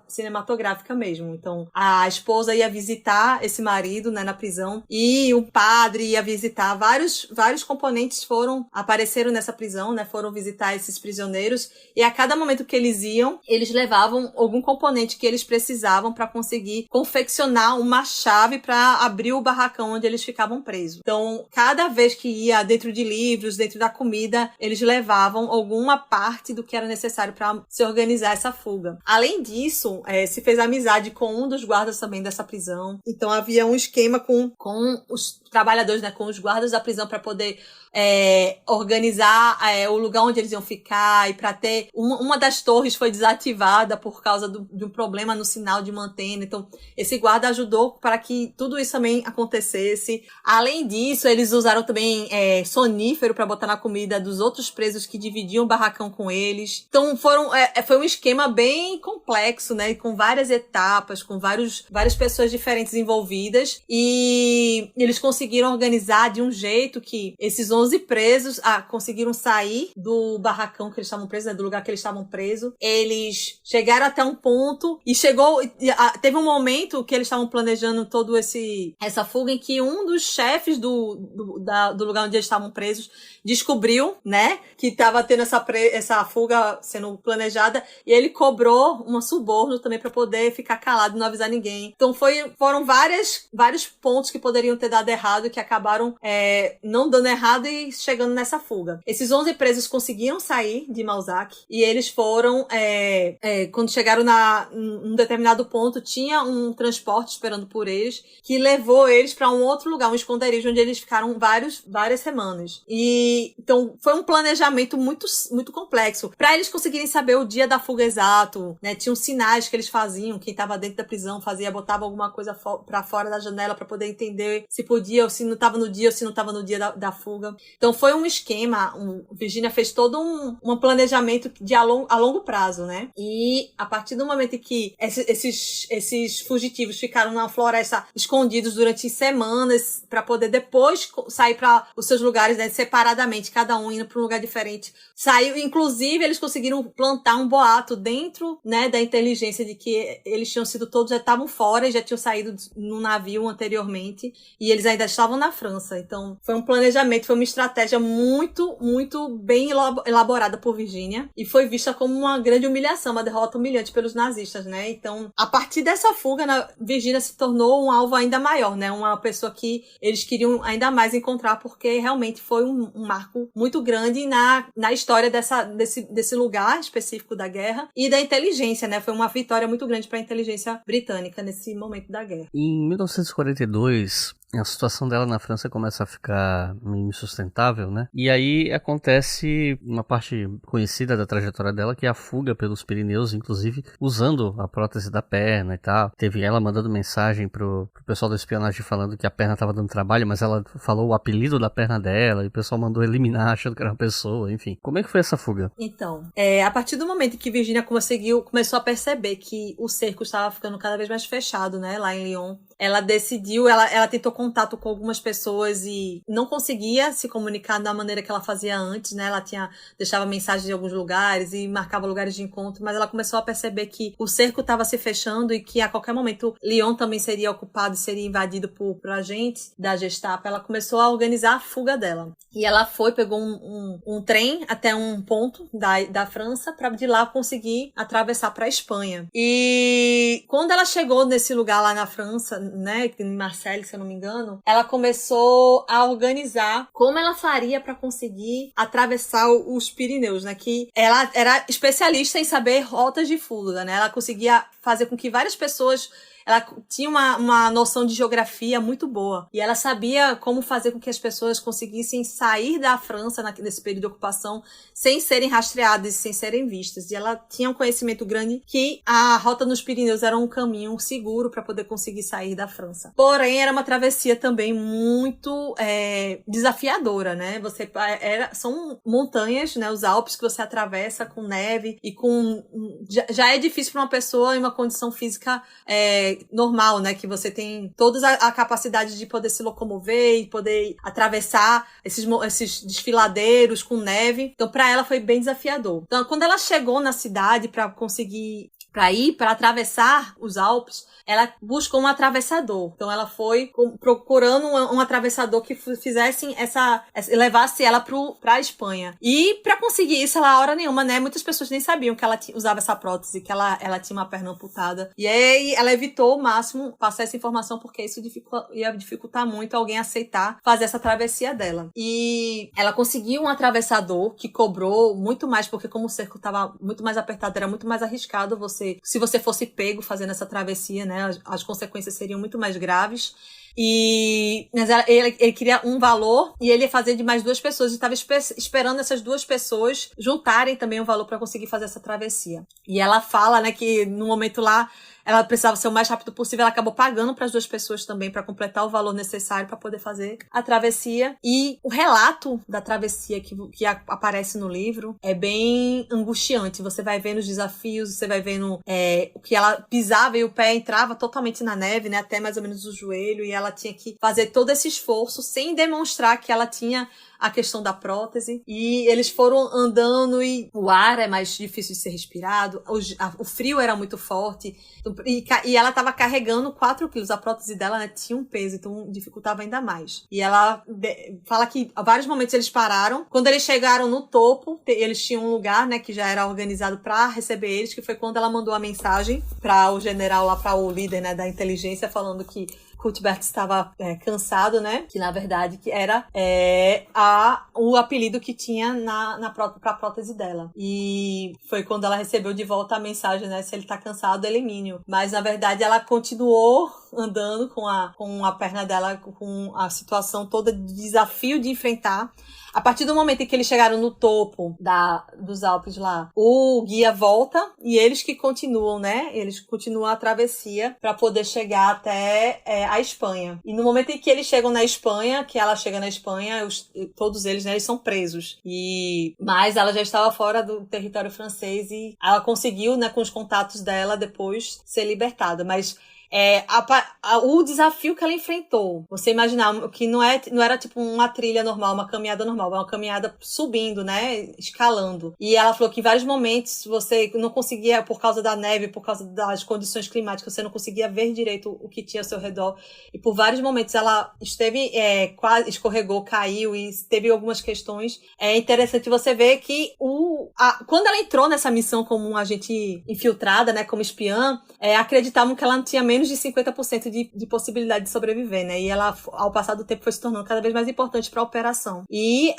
cinematográfica mesmo. Então, a esposa ia visitar esse marido, né, na prisão. E o padre ia visitar, vários componentes apareceram nessa prisão, né, foram visitar esses prisioneiros, e a cada momento que eles iam, eles levavam algum componente que eles precisavam para conseguir confeccionar uma chave para abrir o barracão onde eles ficavam presos. Então, cada vez que ia dentro de livros, dentro da comida, eles levavam alguma parte do que era necessário para se organizar essa fuga. Além disso, se fez amizade com um dos guardas também dessa prisão. Então, havia um esquema com os trabalhadores, né, com os guardas da prisão para poder organizar o lugar onde eles iam ficar e para ter... Uma das torres foi desativada por causa de um problema no sinal de antena. Então, esse guarda ajudou para que tudo isso também acontecesse. Além disso, eles usaram também sonífero para botar na comida dos outros presos que dividiam o barracão com eles. Então, foi um esquema bem complexo, né, com várias etapas, com várias pessoas diferentes envolvidas, e eles conseguiram organizar de um jeito que esses 11 presos conseguiram sair do barracão que eles estavam presos, né, do lugar que eles estavam presos. Eles chegaram até um ponto e teve um momento que eles estavam planejando todo essa fuga, em que um dos chefes do lugar onde eles estavam presos descobriu, né, que estava tendo essa fuga sendo planejada, e ele cobrou um suborno também para poder ficar calado e não avisar ninguém. Então foram vários pontos que poderiam ter dado errado, que acabaram não dando errado e chegando nessa fuga. Esses 11 presos conseguiram sair de Malzac, e eles foram, quando chegaram num determinado ponto, tinha um transporte esperando por eles, que levou eles para um outro lugar, um esconderijo, onde eles ficaram várias semanas. E então foi um planejamento muito, muito complexo para eles conseguirem saber o dia da fuga exato, né? Tinham sinais que eles faziam, quem estava dentro da prisão botava alguma coisa para fora da janela para poder entender se podia ou se não estava no dia, ou se não estava no dia da fuga. Então foi um esquema, Virginia fez todo um planejamento a longo prazo, né? E a partir do momento em que esses fugitivos ficaram na floresta escondidos durante semanas para poder depois sair para os seus lugares, né, separadamente, cada um indo para um lugar diferente. Inclusive, eles conseguiram plantar um boato dentro, né, da inteligência de que eles tinham sido todos, já estavam fora e já tinham saído num navio anteriormente. praticamente, e eles ainda estavam na França. Então, foi um planejamento, foi uma estratégia muito, muito bem elaborada por Virginia, e foi vista como uma grande humilhação, uma derrota humilhante pelos nazistas, né? Então, a partir dessa fuga, Virginia se tornou um alvo ainda maior, né? Uma pessoa que eles queriam ainda mais encontrar, porque realmente foi um marco muito grande na história desse lugar específico da guerra e da inteligência, né? Foi uma vitória muito grande para a inteligência britânica nesse momento da guerra. Em 1942, a situação dela na França começa a ficar meio insustentável, né? E aí acontece uma parte conhecida da trajetória dela, que é a fuga pelos Pirineus, inclusive usando a prótese da perna e tal. Teve ela mandando mensagem pro pessoal da espionagem falando que a perna tava dando trabalho, mas ela falou o apelido da perna dela e o pessoal mandou eliminar achando que era uma pessoa, enfim. Como é que foi essa fuga? Então, a partir do momento que Virginia começou a perceber que o cerco estava ficando cada vez mais fechado, né, lá em Lyon, ela decidiu, ela tentou contato com algumas pessoas e não conseguia se comunicar da maneira que ela fazia antes, né? Ela deixava mensagens em alguns lugares e marcava lugares de encontro, mas ela começou a perceber que o cerco estava se fechando e que a qualquer momento Lyon também seria ocupado e seria invadido por agentes da Gestapo. Ela começou a organizar a fuga dela. E ela pegou um trem até um ponto da França para de lá conseguir atravessar para a Espanha. E quando ela chegou nesse lugar lá na França, né, em Marseille, se eu não me engano, ela começou a organizar como ela faria para conseguir atravessar os Pirineus, né, que ela era especialista em saber rotas de fuga, né, ela conseguia fazer com que várias pessoas. Ela tinha uma noção de geografia muito boa. E ela sabia como fazer com que as pessoas conseguissem sair da França nesse período de ocupação sem serem rastreadas e sem serem vistas. E ela tinha um conhecimento grande que a rota nos Pirineus era um caminho seguro para poder conseguir sair da França. Porém, era uma travessia também muito desafiadora, né? São montanhas, né? Os Alpes que você atravessa com neve e com... Já é difícil para uma pessoa em uma condição física normal, né, que você tem toda a capacidade de poder se locomover e poder atravessar esses desfiladeiros com neve. Então, para ela foi bem desafiador. Então, quando ela chegou na cidade para atravessar os Alpes, ela buscou um atravessador. Então, ela foi procurando um atravessador que levasse ela pra Espanha. E para conseguir isso, ela, hora nenhuma, né, muitas pessoas nem sabiam que ela usava essa prótese, que ela tinha uma perna amputada. E aí, ela evitou ao máximo passar essa informação, porque isso ia dificultar muito alguém aceitar fazer essa travessia dela. E ela conseguiu um atravessador que cobrou muito mais, porque como o cerco estava muito mais apertado, era muito mais arriscado se você fosse pego fazendo essa travessia, né, as consequências seriam muito mais graves. Mas ele queria um valor e ele ia fazer de mais 2 pessoas e estava esperando essas 2 pessoas juntarem também um valor para conseguir fazer essa travessia. E ela fala, né, que no momento lá ela precisava ser o mais rápido possível, ela acabou pagando para as 2 pessoas também para completar o valor necessário para poder fazer a travessia. E o relato da travessia que aparece no livro é bem angustiante. Você vai vendo os desafios, você vai vendo o que ela pisava e o pé entrava totalmente na neve, né, até mais ou menos o joelho, e ela tinha que fazer todo esse esforço sem demonstrar que ela tinha a questão da prótese. E eles foram andando e o ar é mais difícil de ser respirado, o frio era muito forte, e ela estava carregando 4 quilos. A prótese dela, né, tinha um peso, então dificultava ainda mais. E ela fala que a vários momentos eles pararam. Quando eles chegaram no topo, eles tinham um lugar, né, que já era organizado para receber eles, que foi quando ela mandou a mensagem para o general lá, para o líder, né, da inteligência, falando que Cuthbert estava cansado, né? Que na verdade que era o apelido que tinha pra prótese dela. E foi quando ela recebeu de volta a mensagem, né? Se ele tá cansado, elimine-o. Mas na verdade ela continuou andando com a perna dela, com a situação toda de desafio de enfrentar. A partir do momento em que eles chegaram no topo dos Alpes lá, o guia volta e eles que continuam, né? Eles continuam a travessia para poder chegar até a Espanha. E no momento em que eles chegam na Espanha, que ela chega na Espanha, todos eles, né, eles são presos. Mas ela já estava fora do território francês e ela conseguiu, né, com os contatos dela, depois ser libertada. Mas o desafio que ela enfrentou. Você imaginar que não era tipo uma trilha normal, uma caminhada normal, uma caminhada subindo, né? Escalando. E ela falou que em vários momentos você não conseguia, por causa da neve, por causa das condições climáticas, você não conseguia ver direito o que tinha ao seu redor. E por vários momentos ela esteve, quase escorregou, caiu e teve algumas questões. É interessante você ver que quando ela entrou nessa missão como um agente infiltrada, né, como espiã, acreditavam que ela tinha menos de 50% de possibilidade de sobreviver, né? E ela, ao passar do tempo, foi se tornando cada vez mais importante para a operação. E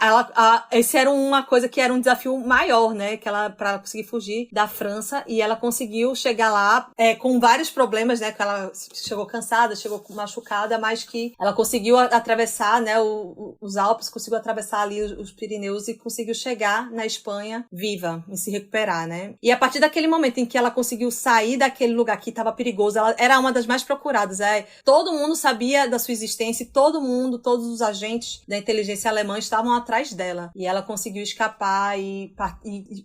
esse era uma coisa que era um desafio maior, né? Para conseguir fugir da França, e ela conseguiu chegar lá com vários problemas, né? Que ela chegou cansada, chegou machucada, mas que ela conseguiu atravessar, né? Os Alpes, conseguiu atravessar ali os Pirineus e conseguiu chegar na Espanha viva e se recuperar, né? E a partir daquele momento em que ela conseguiu sair daquele lugar que estava perigoso, ela era uma das mais procuradas. Todo mundo sabia da sua existência e todos os agentes da inteligência alemã estavam atrás dela. E ela conseguiu escapar e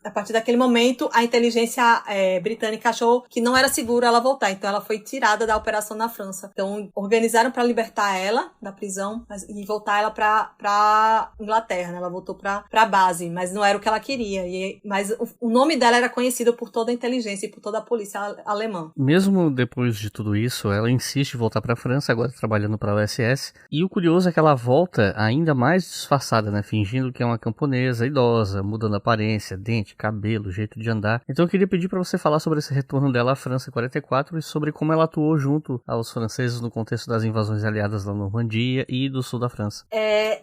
a partir daquele momento a inteligência britânica achou que não era seguro ela voltar. Então ela foi tirada da operação na França. Então organizaram para libertar ela da prisão e voltar ela para Inglaterra, né? Ela voltou para a base, mas não era o que ela queria. Mas o nome dela era conhecido por toda a inteligência e por toda a polícia alemã. Mesmo depois de tudo isso, ela insiste em voltar para a França, agora trabalhando para a USS. E o curioso é que ela volta ainda mais disfarçada, né? Fingindo que é uma camponesa idosa, mudando aparência, dente, cabelo, jeito de andar. Então eu queria pedir para você falar sobre esse retorno dela à França em 44 e sobre como ela atuou junto aos franceses no contexto das invasões aliadas da Normandia e do sul da França.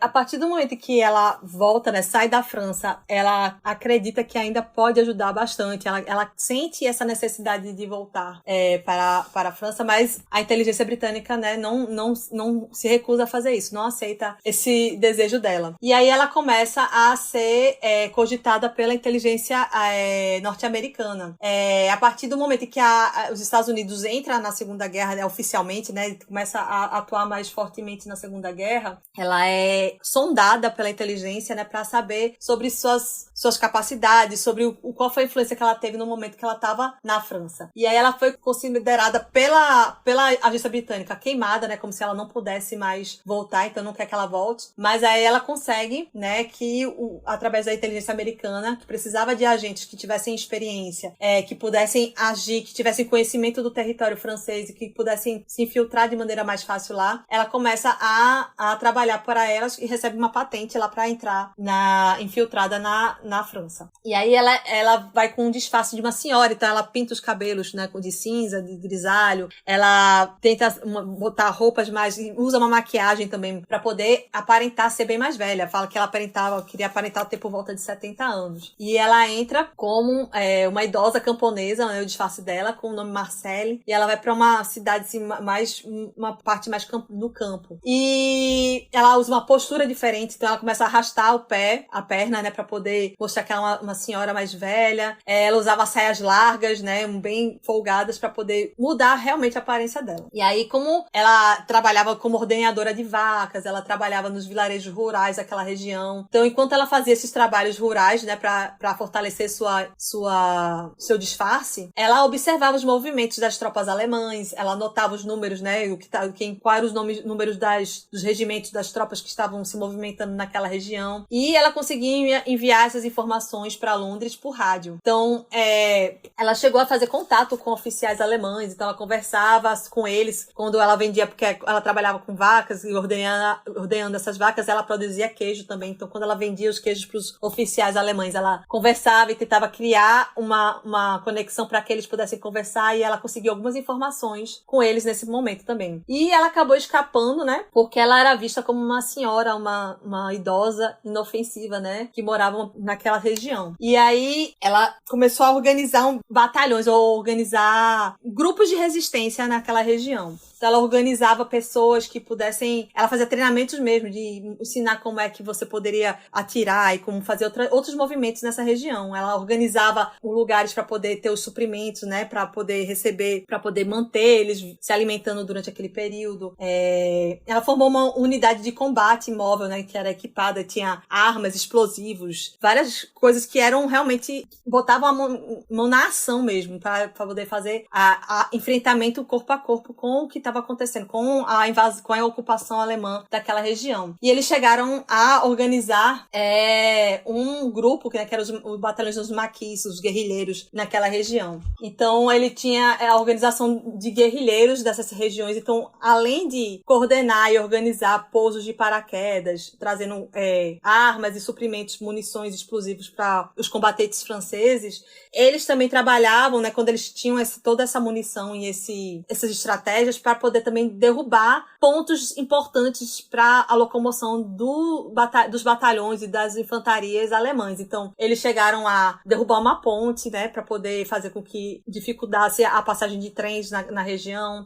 A partir do momento que ela volta, né, sai da França, ela acredita que ainda pode ajudar bastante. Ela sente essa necessidade de voltar para a França, mas a inteligência britânica, né, não se recusa a fazer isso, não aceita esse desejo dela. E aí ela começa a ser cogitada pela inteligência norte-americana. A partir do momento em que os Estados Unidos entram na Segunda Guerra, né, oficialmente, né, começa a atuar mais fortemente na Segunda Guerra, ela é sondada pela inteligência, né, para saber sobre suas capacidades, sobre qual foi a influência que ela teve no momento que ela estava na França. E aí ela foi considerada pela agência britânica queimada, né, como se ela não pudesse mais voltar, então não quer que ela volte. Mas aí ela consegue, né, que através da inteligência americana, que precisava de agentes que tivessem experiência, que pudessem agir, que tivessem conhecimento do território francês e que pudessem se infiltrar de maneira mais fácil lá, ela começa a trabalhar para elas e recebe uma patente lá para entrar infiltrada na França. E aí ela vai com um disfarce de uma senhora, então ela pinta os cabelos, né, de cinza, de grisalho, ela tenta botar roupas mais, usa uma maquiagem também para poder aparentar ser bem mais velha. Fala que ela queria aparentar ter por volta de 70 anos. E ela entra como uma idosa camponesa, né, o disfarce dela, com o nome Marcelle, e ela vai para uma cidade assim, uma parte mais no campo. E ela usa uma postura diferente, então ela começa a arrastar a perna, né, para poder mostrar que ela é uma senhora mais velha. Ela usava saias largas, né, bem folgadas, para poder mudar realmente a aparência dela. E aí, como ela trabalhava como ordenhadora de vacas, ela trabalhava nos vilarejos rurais daquela região. Então, enquanto ela fazia esses trabalhos rurais, né, para fortalecer seu disfarce, ela observava os movimentos das tropas alemãs, ela anotava os números, né, quais eram os números dos regimentos das tropas que estavam se movimentando naquela região. E ela conseguia enviar essas informações para Londres por rádio. Então, ela chegou a fazer contato com oficiais alemães, então ela conversava com eles quando ela vendia, porque ela trabalhava com vacas e ordenhando essas vacas, ela produzia queijo também. Então, quando ela vendia os queijos para os oficiais alemães, ela conversava e tentava criar uma conexão para que eles pudessem conversar, e ela conseguiu algumas informações com eles nesse momento também. E ela acabou escapando, né, porque ela era vista como uma senhora, uma idosa inofensiva, né, que morava naquela região. E aí ela começou a organizar batalhões, ou organizar grupos de resistência naquela região. Então ela organizava pessoas que pudessem... Ela fazia treinamentos mesmo, de ensinar como é que você poderia atirar e como fazer outros movimentos nessa região. Ela organizava lugares para poder ter os suprimentos, né? Para poder receber, para poder manter eles se alimentando durante aquele período. Ela formou uma unidade de combate móvel, né? Que era equipada, tinha armas, explosivos, várias coisas que eram realmente... Botavam a mão na ação mesmo, para poder fazer enfrentamento enfrentamento corpo a corpo com o que estava acontecendo, com a invasão, com a ocupação alemã daquela região. E eles chegaram a organizar um grupo, que era os batalhões dos maquis, os guerrilheiros naquela região. Então, ele tinha a organização de guerrilheiros dessas regiões. Então, além de coordenar e organizar pousos de paraquedas, trazendo armas e suprimentos, munições explosivos para os combatentes franceses, eles também trabalhavam, né, quando eles tinham toda essa munição e essas estratégias, para poder também derrubar pontos importantes para a locomoção dos batalhões e das infantarias alemãs. Então, eles chegaram a derrubar uma ponte, né, para poder fazer com que dificultasse a passagem de trens na região.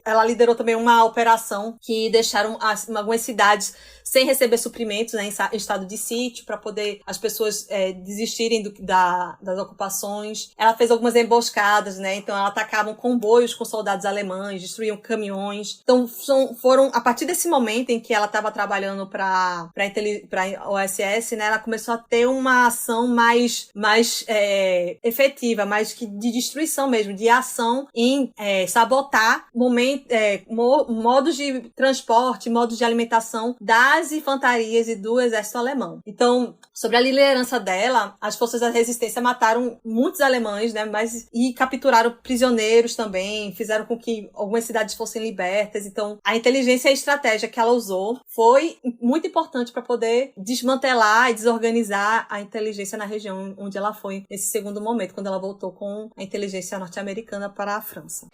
Ela liderou também uma operação que deixaram algumas cidades sem receber suprimentos, né, em estado de sítio, para poder as pessoas desistirem das ocupações. Ela fez algumas emboscadas, né, então ela atacava comboios com soldados alemães, destruíam caminhões. Então foram, a partir desse momento em que ela estava trabalhando para a OSS, né, ela começou a ter uma ação mais efetiva, mais que de destruição mesmo, de ação em sabotar modos de transporte, modos de alimentação das infantarias e do exército alemão. Então, sobre a liderança dela, as forças da resistência mataram muitos alemães, né, e capturaram prisioneiros também, fizeram com que algumas cidades fossem libertas. Então, a inteligência e a estratégia que ela usou foi muito importante para poder desmantelar e desorganizar a inteligência na região onde ela foi nesse segundo momento, quando ela voltou com a inteligência norte-americana para a França.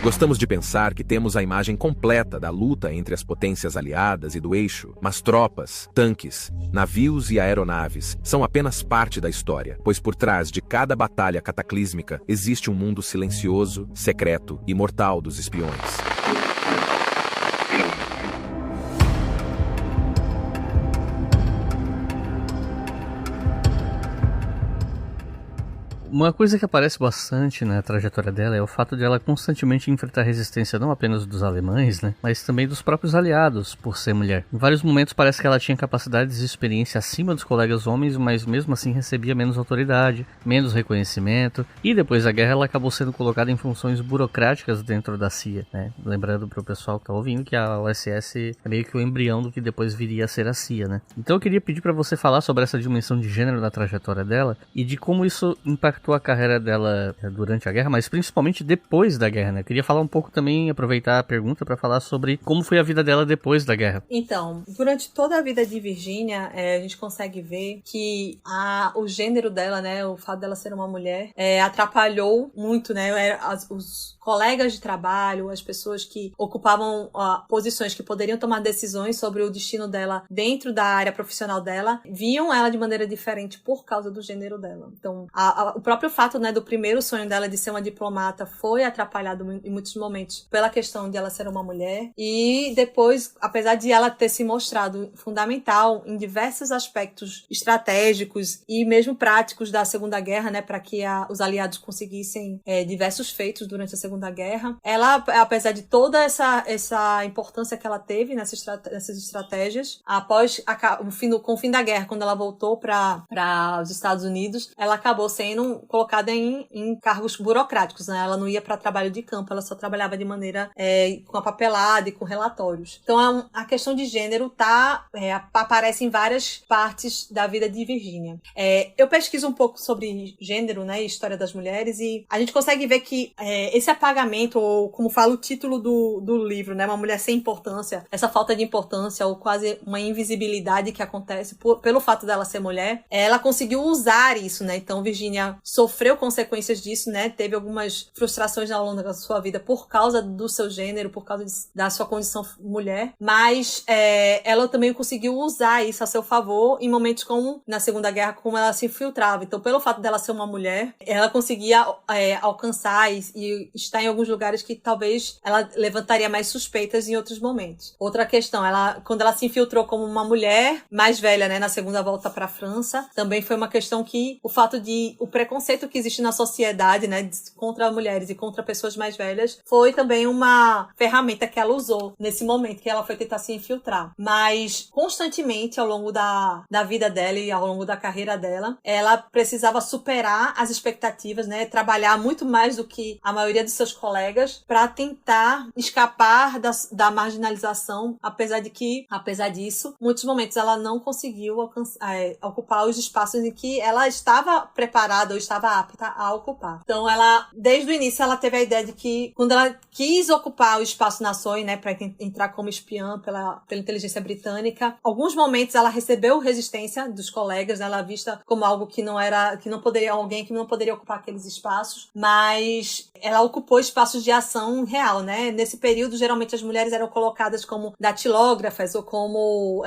Gostamos de pensar que temos a imagem completa da luta entre as potências aliadas e do eixo, mas tropas, tanques, navios e aeronaves são apenas parte da história, pois por trás de cada batalha cataclísmica existe um mundo silencioso, secreto e mortal dos espiões. Uma coisa que aparece bastante na trajetória dela é o fato de ela constantemente enfrentar resistência não apenas dos alemães, né, mas também dos próprios aliados, por ser mulher. Em vários momentos parece que ela tinha capacidades e experiência acima dos colegas homens, mas mesmo assim recebia menos autoridade, menos reconhecimento, e depois da guerra ela acabou sendo colocada em funções burocráticas dentro da CIA, né? Lembrando pro pessoal que tá ouvindo que a OSS é meio que o embrião do que depois viria a ser a CIA, né? Então eu queria pedir para você falar sobre essa dimensão de gênero na trajetória dela e de como isso impactou a carreira dela durante a guerra, mas principalmente depois da guerra, né? Eu queria falar um pouco também, aproveitar a pergunta para falar sobre como foi a vida dela depois da guerra. Então, durante toda a vida de Virginia, a gente consegue ver que o gênero dela, né, o fato dela ser uma mulher, atrapalhou muito, né, os colegas de trabalho, as pessoas que ocupavam posições que poderiam tomar decisões sobre o destino dela dentro da área profissional dela, viam ela de maneira diferente por causa do gênero dela. Então, o próprio fato, né, do primeiro sonho dela de ser uma diplomata foi atrapalhado em muitos momentos pela questão de ela ser uma mulher, e depois, apesar de ela ter se mostrado fundamental em diversos aspectos estratégicos e mesmo práticos da Segunda Guerra, né, para que os aliados conseguissem diversos feitos durante a Segunda Guerra, ela, apesar de toda essa importância que ela teve nessas estratégias, após com o fim da guerra, quando ela voltou para os Estados Unidos, ela acabou sendo colocada em cargos burocráticos, né? Ela não ia para trabalho de campo, ela só trabalhava de maneira com a papelada e com relatórios. Então a questão de gênero aparece em várias partes da vida de Virginia. Eu pesquiso um pouco sobre gênero, né, e história das mulheres, e a gente consegue ver que esse apagamento, ou como fala o título do livro, né, uma mulher sem importância, essa falta de importância ou quase uma invisibilidade que acontece pelo fato dela ser mulher, ela conseguiu usar isso, né? Então Virginia sofreu consequências disso, né? Teve algumas frustrações ao longo da sua vida por causa do seu gênero, por causa da sua condição mulher, mas ela também conseguiu usar isso a seu favor em momentos como na Segunda Guerra, como ela se infiltrava. Então, pelo fato dela ser uma mulher, ela conseguia alcançar e estar em alguns lugares que talvez ela levantaria mais suspeitas em outros momentos. Outra questão, quando ela se infiltrou como uma mulher mais velha, né, na segunda volta para a França, também foi uma questão que o fato de o preconceito preconceito que existe na sociedade, né, contra mulheres e contra pessoas mais velhas, foi também uma ferramenta que ela usou nesse momento que ela foi tentar se infiltrar. Mas, constantemente, ao longo da vida dela e ao longo da carreira dela, ela precisava superar as expectativas, né, trabalhar muito mais do que a maioria dos seus colegas para tentar escapar da marginalização, apesar disso, muitos momentos ela não conseguiu ocupar os espaços em que ela estava preparada ou estava apta a ocupar. Então, desde o início, ela teve a ideia de que, quando ela quis ocupar o espaço na SOI, né, para entrar como espiã pela inteligência britânica, alguns momentos ela recebeu resistência dos colegas, né, ela vista como algo que não poderia ocupar aqueles espaços, mas ela ocupou espaços de ação real, né? Nesse período, geralmente as mulheres eram colocadas como datilógrafas ou como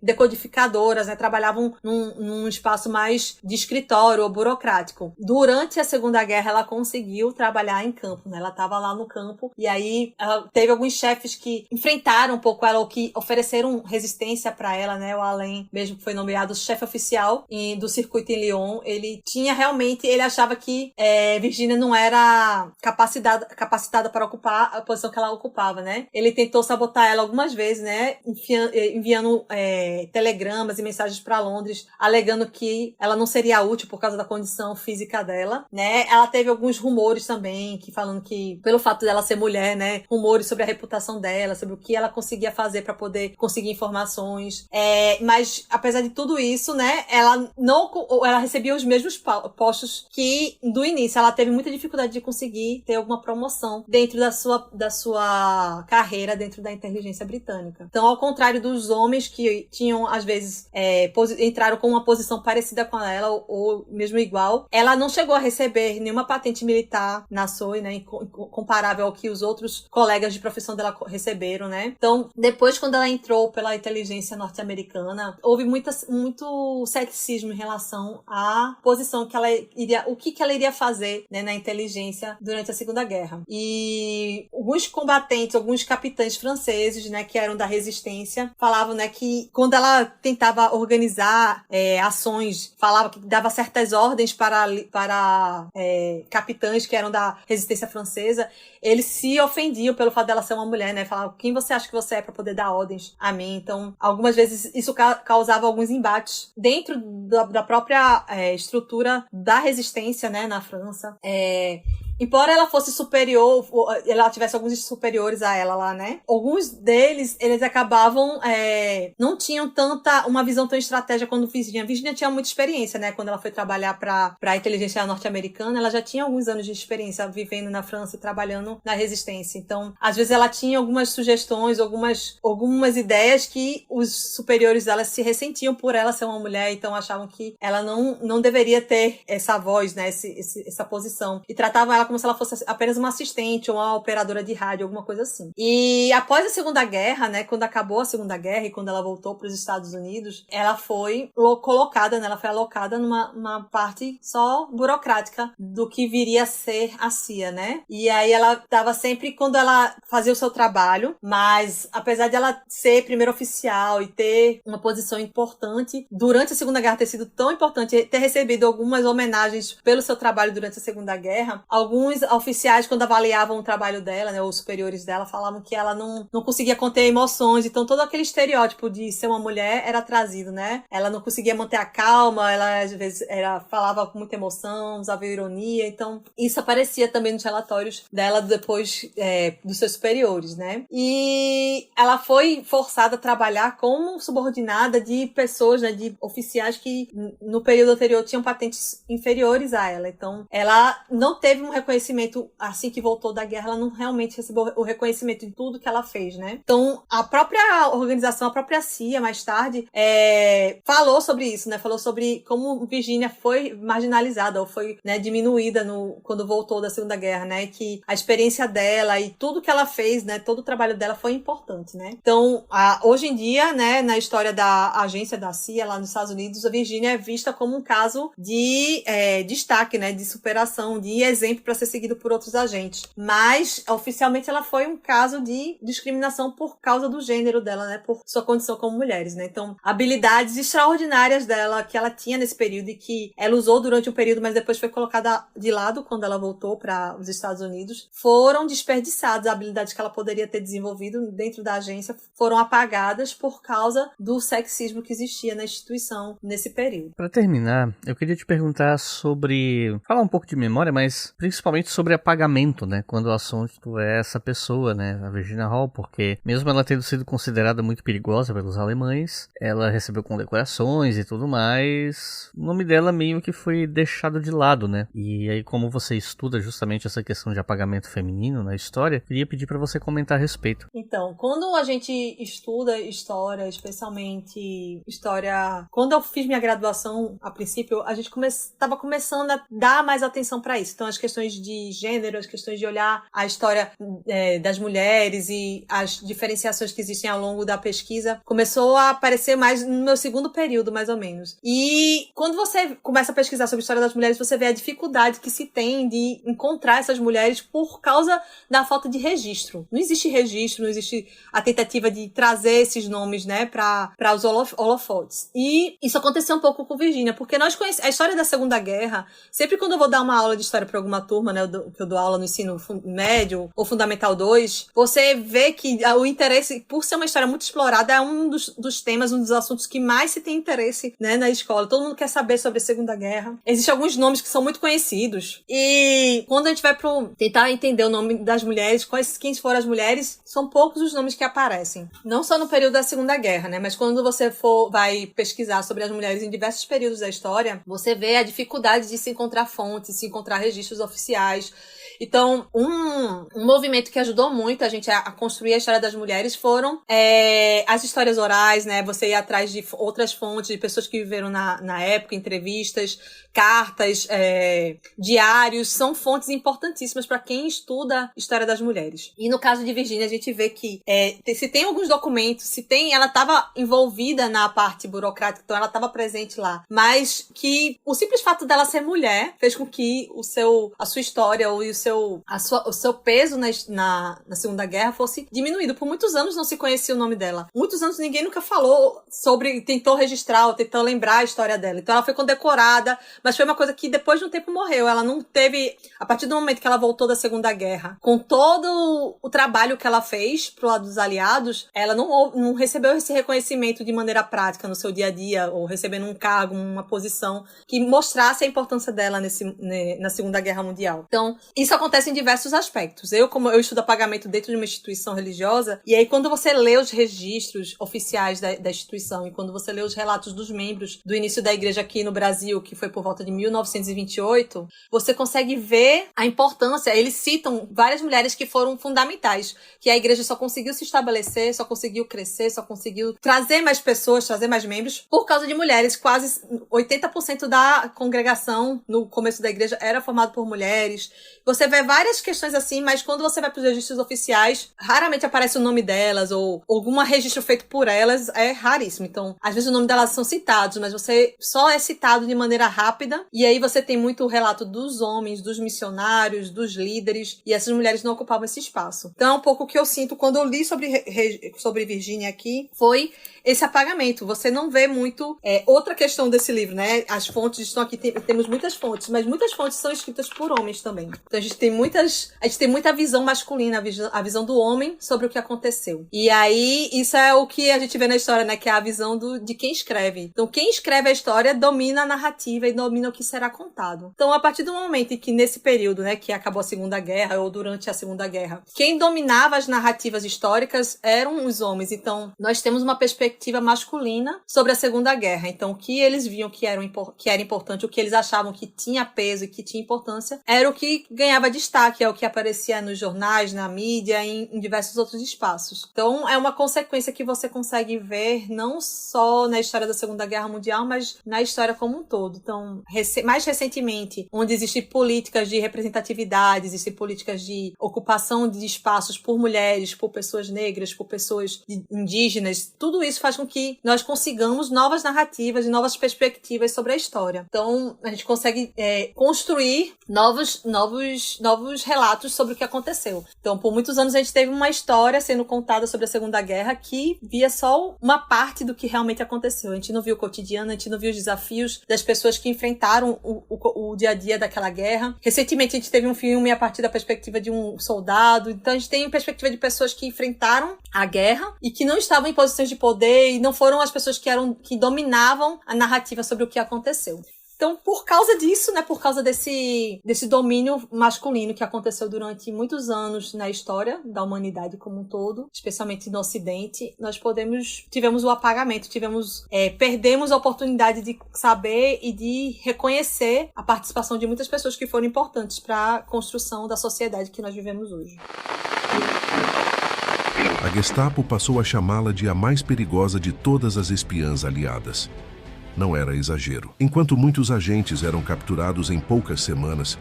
decodificadoras, né? Trabalhavam num espaço mais de escritório ou burocrático. Durante a Segunda Guerra, ela conseguiu trabalhar em campo, né? Ela estava lá no campo e aí teve alguns chefes que enfrentaram um pouco ela ou que ofereceram resistência para ela, né? O Alain, mesmo que foi nomeado chefe oficial do circuito em Lyon, ele achava que Virginia não era capacitada para ocupar a posição que ela ocupava, né? Ele tentou sabotar ela algumas vezes, né? Enviando telegramas e mensagens para Londres, alegando que ela não seria útil por causa da condição física dela, né? Ela teve alguns rumores também, falando que, pelo fato dela ser mulher, né? Rumores sobre a reputação dela, sobre o que ela conseguia fazer para poder conseguir informações. Mas, apesar de tudo isso, né? Ela recebia os mesmos postos que, do início, ela teve muita dificuldade de conseguir ter alguma promoção dentro da sua carreira dentro da inteligência britânica. Então, ao contrário dos homens que tinham, às vezes, entraram com uma posição parecida com ela ou mesmo igual, ela não chegou a receber nenhuma patente militar na SOI, né, comparável ao que os outros colegas de profissão dela receberam, né? Então, depois, quando ela entrou pela inteligência norte-americana, houve muito ceticismo em relação à posição o que ela iria fazer, né, na inteligência durante a Segunda Guerra. E alguns combatentes, alguns capitães franceses, né, que eram da resistência, falavam, né, que quando ela tentava organizar ações, falava que dava certas ordens para capitães que eram da resistência francesa, eles se ofendiam pelo fato dela ser uma mulher, né? Falavam, quem você acha que você é para poder dar ordens a mim? Então, algumas vezes isso causava alguns embates dentro da própria estrutura da resistência, né, na França. Embora ela fosse superior, ela tivesse alguns superiores a ela lá, né? Alguns deles, eles acabavam, não tinham uma visão tão estratégica quando Virginia. Virginia tinha muita experiência, né? Quando ela foi trabalhar para a inteligência norte-americana, ela já tinha alguns anos de experiência vivendo na França e trabalhando na resistência. Então, às vezes ela tinha algumas sugestões, algumas ideias que os superiores dela se ressentiam por ela ser uma mulher, então achavam que ela não deveria ter essa voz, né? Essa posição. E tratavam ela como se ela fosse apenas uma assistente ou uma operadora de rádio, alguma coisa assim. E após a Segunda Guerra, né, quando acabou a Segunda Guerra e quando ela voltou para os Estados Unidos, ela foi colocada, né, ela foi alocada numa parte só burocrática do que viria a ser a CIA, né? E aí ela estava sempre, quando ela fazia o seu trabalho, mas apesar de ela ser primeira oficial e ter uma posição importante, durante a Segunda Guerra ter sido tão importante, ter recebido algumas homenagens pelo seu trabalho durante a Segunda Guerra, alguns oficiais, quando avaliavam o trabalho dela, né, os superiores dela, falavam que ela não conseguia conter emoções, então todo aquele estereótipo de ser uma mulher era trazido, né? Ela não conseguia manter a calma, ela às vezes falava com muita emoção, usava ironia, então isso aparecia também nos relatórios dela depois dos seus superiores, né? E ela foi forçada a trabalhar como subordinada de pessoas, né, de oficiais que no período anterior tinham patentes inferiores a ela, então ela não teve um reconhecimento, assim que voltou da guerra, ela não realmente recebeu o reconhecimento de tudo que ela fez, né? Então, a própria organização, a própria CIA, mais tarde, falou sobre isso, né? Falou sobre como Virginia foi marginalizada, ou foi, né, diminuída quando voltou da Segunda Guerra, né? Que a experiência dela e tudo que ela fez, né? Todo o trabalho dela foi importante, né? Então, hoje em dia, né, na história da agência da CIA, lá nos Estados Unidos, a Virginia é vista como um caso de destaque, né? De superação, de exemplo para ser seguido por outros agentes. Mas, oficialmente, ela foi um caso de discriminação por causa do gênero dela, né? Por sua condição como mulheres, né? Então, habilidades extraordinárias dela, que ela tinha nesse período e que ela usou durante um período, mas depois foi colocada de lado quando ela voltou para os Estados Unidos, foram desperdiçadas. As habilidades que ela poderia ter desenvolvido dentro da agência foram apagadas por causa do sexismo que existia na instituição nesse período. Para terminar, eu queria te perguntar sobre... falar um pouco de memória, mas principalmente sobre apagamento, né? Quando o assunto é essa pessoa, né? A Virginia Hall, porque mesmo ela tendo sido considerada muito perigosa pelos alemães, ela recebeu condecorações e tudo mais, o nome dela meio que foi deixado de lado, né? E aí, como você estuda justamente essa questão de apagamento feminino na história, queria pedir para você comentar a respeito. Então, quando a gente estuda história, especialmente história... Quando eu fiz minha graduação, a princípio, a gente estava começando a dar mais atenção para isso. Então, as questões de gênero, as questões de olhar a história das mulheres e as diferenciações que existem ao longo da pesquisa, começou a aparecer mais no meu segundo período, mais ou menos. E quando você começa a pesquisar sobre a história das mulheres, você vê a dificuldade que se tem de encontrar essas mulheres por causa da falta de registro. Não existe registro, não existe a tentativa de trazer esses nomes, né, para os holofotes. E isso aconteceu um pouco com Virginia, porque nós conhecemos a história da Segunda Guerra. Sempre quando eu vou dar uma aula de história para alguma turma, né, que eu dou aula no ensino médio ou Fundamental 2, você vê que o interesse, por ser uma história muito explorada, é um dos temas, um dos assuntos que mais se tem interesse, né, na escola. Todo mundo quer saber sobre a Segunda Guerra. Existem alguns nomes que são muito conhecidos. E quando a gente vai tentar entender o nome das mulheres, quem foram as mulheres, são poucos os nomes que aparecem. Não só no período da Segunda Guerra, né, mas quando você vai pesquisar sobre as mulheres em diversos períodos da história, você vê a dificuldade de se encontrar fontes, se encontrar registros oficiais. Então, um movimento que ajudou muito a gente a construir a história das mulheres foram as histórias orais, né? Você ir atrás de outras fontes, de pessoas que viveram na época, entrevistas, cartas, diários, são fontes importantíssimas para quem estuda a história das mulheres. E no caso de Virginia, a gente vê que se tem alguns documentos, ela estava envolvida na parte burocrática, então ela estava presente lá, mas que o simples fato dela ser mulher fez com que a sua história ou o seu peso na Segunda Guerra fosse diminuído. Por muitos anos não se conhecia o nome dela. Muitos anos ninguém nunca falou tentou registrar ou tentou lembrar a história dela. Então ela foi condecorada, mas foi uma coisa que depois de um tempo morreu. Ela não teve, a partir do momento que ela voltou da Segunda Guerra, com todo o trabalho que ela fez pro lado dos aliados, ela não recebeu esse reconhecimento de maneira prática no seu dia a dia, ou recebendo um cargo, uma posição que mostrasse a importância dela na Segunda Guerra Mundial. Então, isso acontece em diversos aspectos. Como eu estudo apagamento dentro de uma instituição religiosa, e aí quando você lê os registros oficiais da instituição, e quando você lê os relatos dos membros do início da igreja aqui no Brasil, que foi por volta de 1928, você consegue ver a importância. Eles citam várias mulheres que foram fundamentais, que a igreja só conseguiu se estabelecer, só conseguiu crescer, só conseguiu trazer mais pessoas, trazer mais membros, por causa de mulheres. Quase 80% da congregação no começo da igreja era formado por mulheres. Você vê várias questões assim, mas quando você vai para os registros oficiais, raramente aparece o nome delas, ou algum registro feito por elas é raríssimo. Então, às vezes o nome delas são citados, mas você só é citado de maneira rápida, e aí você tem muito relato dos homens, dos missionários, dos líderes, e essas mulheres não ocupavam esse espaço. Então é um pouco o que eu sinto quando eu li sobre Virginia aqui, foi esse apagamento. Você não vê muito... outra questão desse livro, né? As fontes estão aqui, temos muitas fontes, mas muitas fontes são escritas por homens também. Então a gente tem muita visão masculina, a visão do homem sobre o que aconteceu. E aí, isso é o que a gente vê na história, né? Que é a visão de quem escreve. Então, quem escreve a história domina a narrativa e domina o que será contado. Então, a partir do momento em que nesse período, né, que acabou a Segunda Guerra ou durante a Segunda Guerra, quem dominava as narrativas históricas eram os homens. Então, nós temos uma perspectiva masculina sobre a Segunda Guerra. Então, o que eles viam que era importante, o que eles achavam que tinha peso e que tinha importância, era o que ganhava destaque, é o que aparecia nos jornais, na mídia, em diversos outros espaços. Então, é uma consequência que você consegue ver não só na história da Segunda Guerra Mundial, mas na história como um todo. Então, mais recentemente, onde existem políticas de representatividade, existem políticas de ocupação de espaços por mulheres, por pessoas negras, por pessoas indígenas, tudo isso faz com que nós consigamos novas narrativas e novas perspectivas sobre a história. Então, a gente consegue construir novos relatos sobre o que aconteceu. Então, por muitos anos a gente teve uma história sendo contada sobre a Segunda Guerra que via só uma parte do que realmente aconteceu. A gente não viu o cotidiano, a gente não viu os desafios das pessoas que enfrentaram o dia a dia daquela guerra. Recentemente a gente teve um filme a partir da perspectiva de um soldado. Então a gente tem perspectiva de pessoas que enfrentaram a guerra e que não estavam em posições de poder e não foram as pessoas que dominavam a narrativa sobre o que aconteceu. Então, por causa disso, né, por causa desse domínio masculino que aconteceu durante muitos anos na história da humanidade como um todo, especialmente no Ocidente, nós tivemos o apagamento, perdemos a oportunidade de saber e de reconhecer a participação de muitas pessoas que foram importantes para a construção da sociedade que nós vivemos hoje. A Gestapo passou a chamá-la de a mais perigosa de todas as espiãs aliadas. Não era exagero. Enquanto muitos agentes eram capturados em poucas semanas,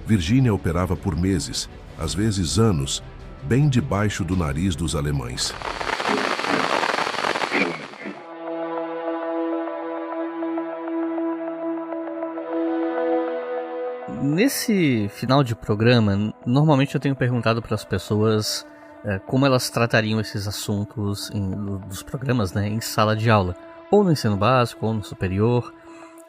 Virginia operava por meses, às vezes anos, bem debaixo do nariz dos alemães. Nesse final de programa, normalmente eu tenho perguntado para as pessoas como elas tratariam esses assuntos dos programas, né, em sala de aula. Ou no ensino básico, ou no superior.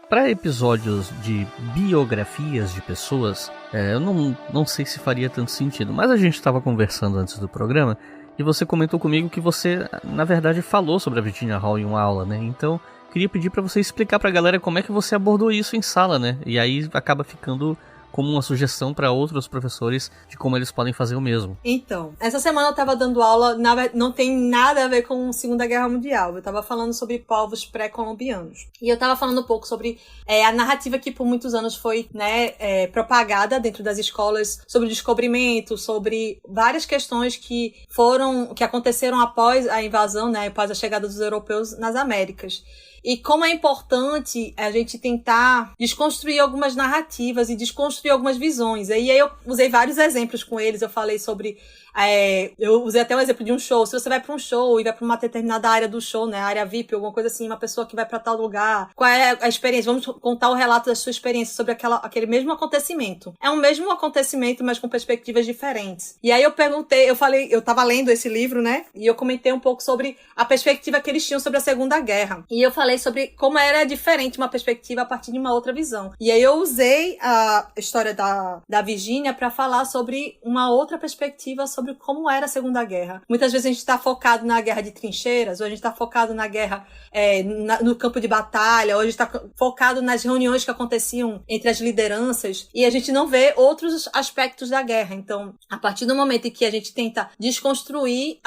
Para episódios de biografias de pessoas, eu não sei se faria tanto sentido, mas a gente estava conversando antes do programa e você comentou comigo que você, na verdade, falou sobre a Virginia Hall em uma aula, né? Então, queria pedir para você explicar para a galera como é que você abordou isso em sala, né? E aí acaba ficando como uma sugestão para outros professores de como eles podem fazer o mesmo. Então, essa semana eu estava dando aula, não tem nada a ver com a Segunda Guerra Mundial. Eu estava falando sobre povos pré-colombianos. E eu estava falando um pouco sobre a narrativa que por muitos anos foi, né, propagada dentro das escolas sobre o descobrimento, sobre várias questões que aconteceram após a invasão, né, após a chegada dos europeus nas Américas. E como é importante a gente tentar desconstruir algumas narrativas e desconstruir algumas visões. E aí eu usei vários exemplos com eles, eu falei sobre... eu usei até um exemplo de um show. Se você vai para um show e vai para uma determinada área do show, né, área VIP, alguma coisa assim, uma pessoa que vai para tal lugar, qual é a experiência? Vamos contar o relato da sua experiência sobre aquele mesmo acontecimento. É um mesmo acontecimento, mas com perspectivas diferentes. E aí eu tava lendo esse livro, né, e eu comentei um pouco sobre a perspectiva que eles tinham sobre a Segunda Guerra. E eu falei sobre como era diferente uma perspectiva a partir de uma outra visão. E aí eu usei a história da Virginia para falar sobre uma outra perspectiva sobre como era a Segunda Guerra. Muitas vezes a gente está focado na guerra de trincheiras, ou a gente está focado na guerra no campo de batalha, ou a gente está focado nas reuniões que aconteciam entre as lideranças, e a gente não vê outros aspectos da guerra. Então, a partir do momento em que a gente tenta desconstruir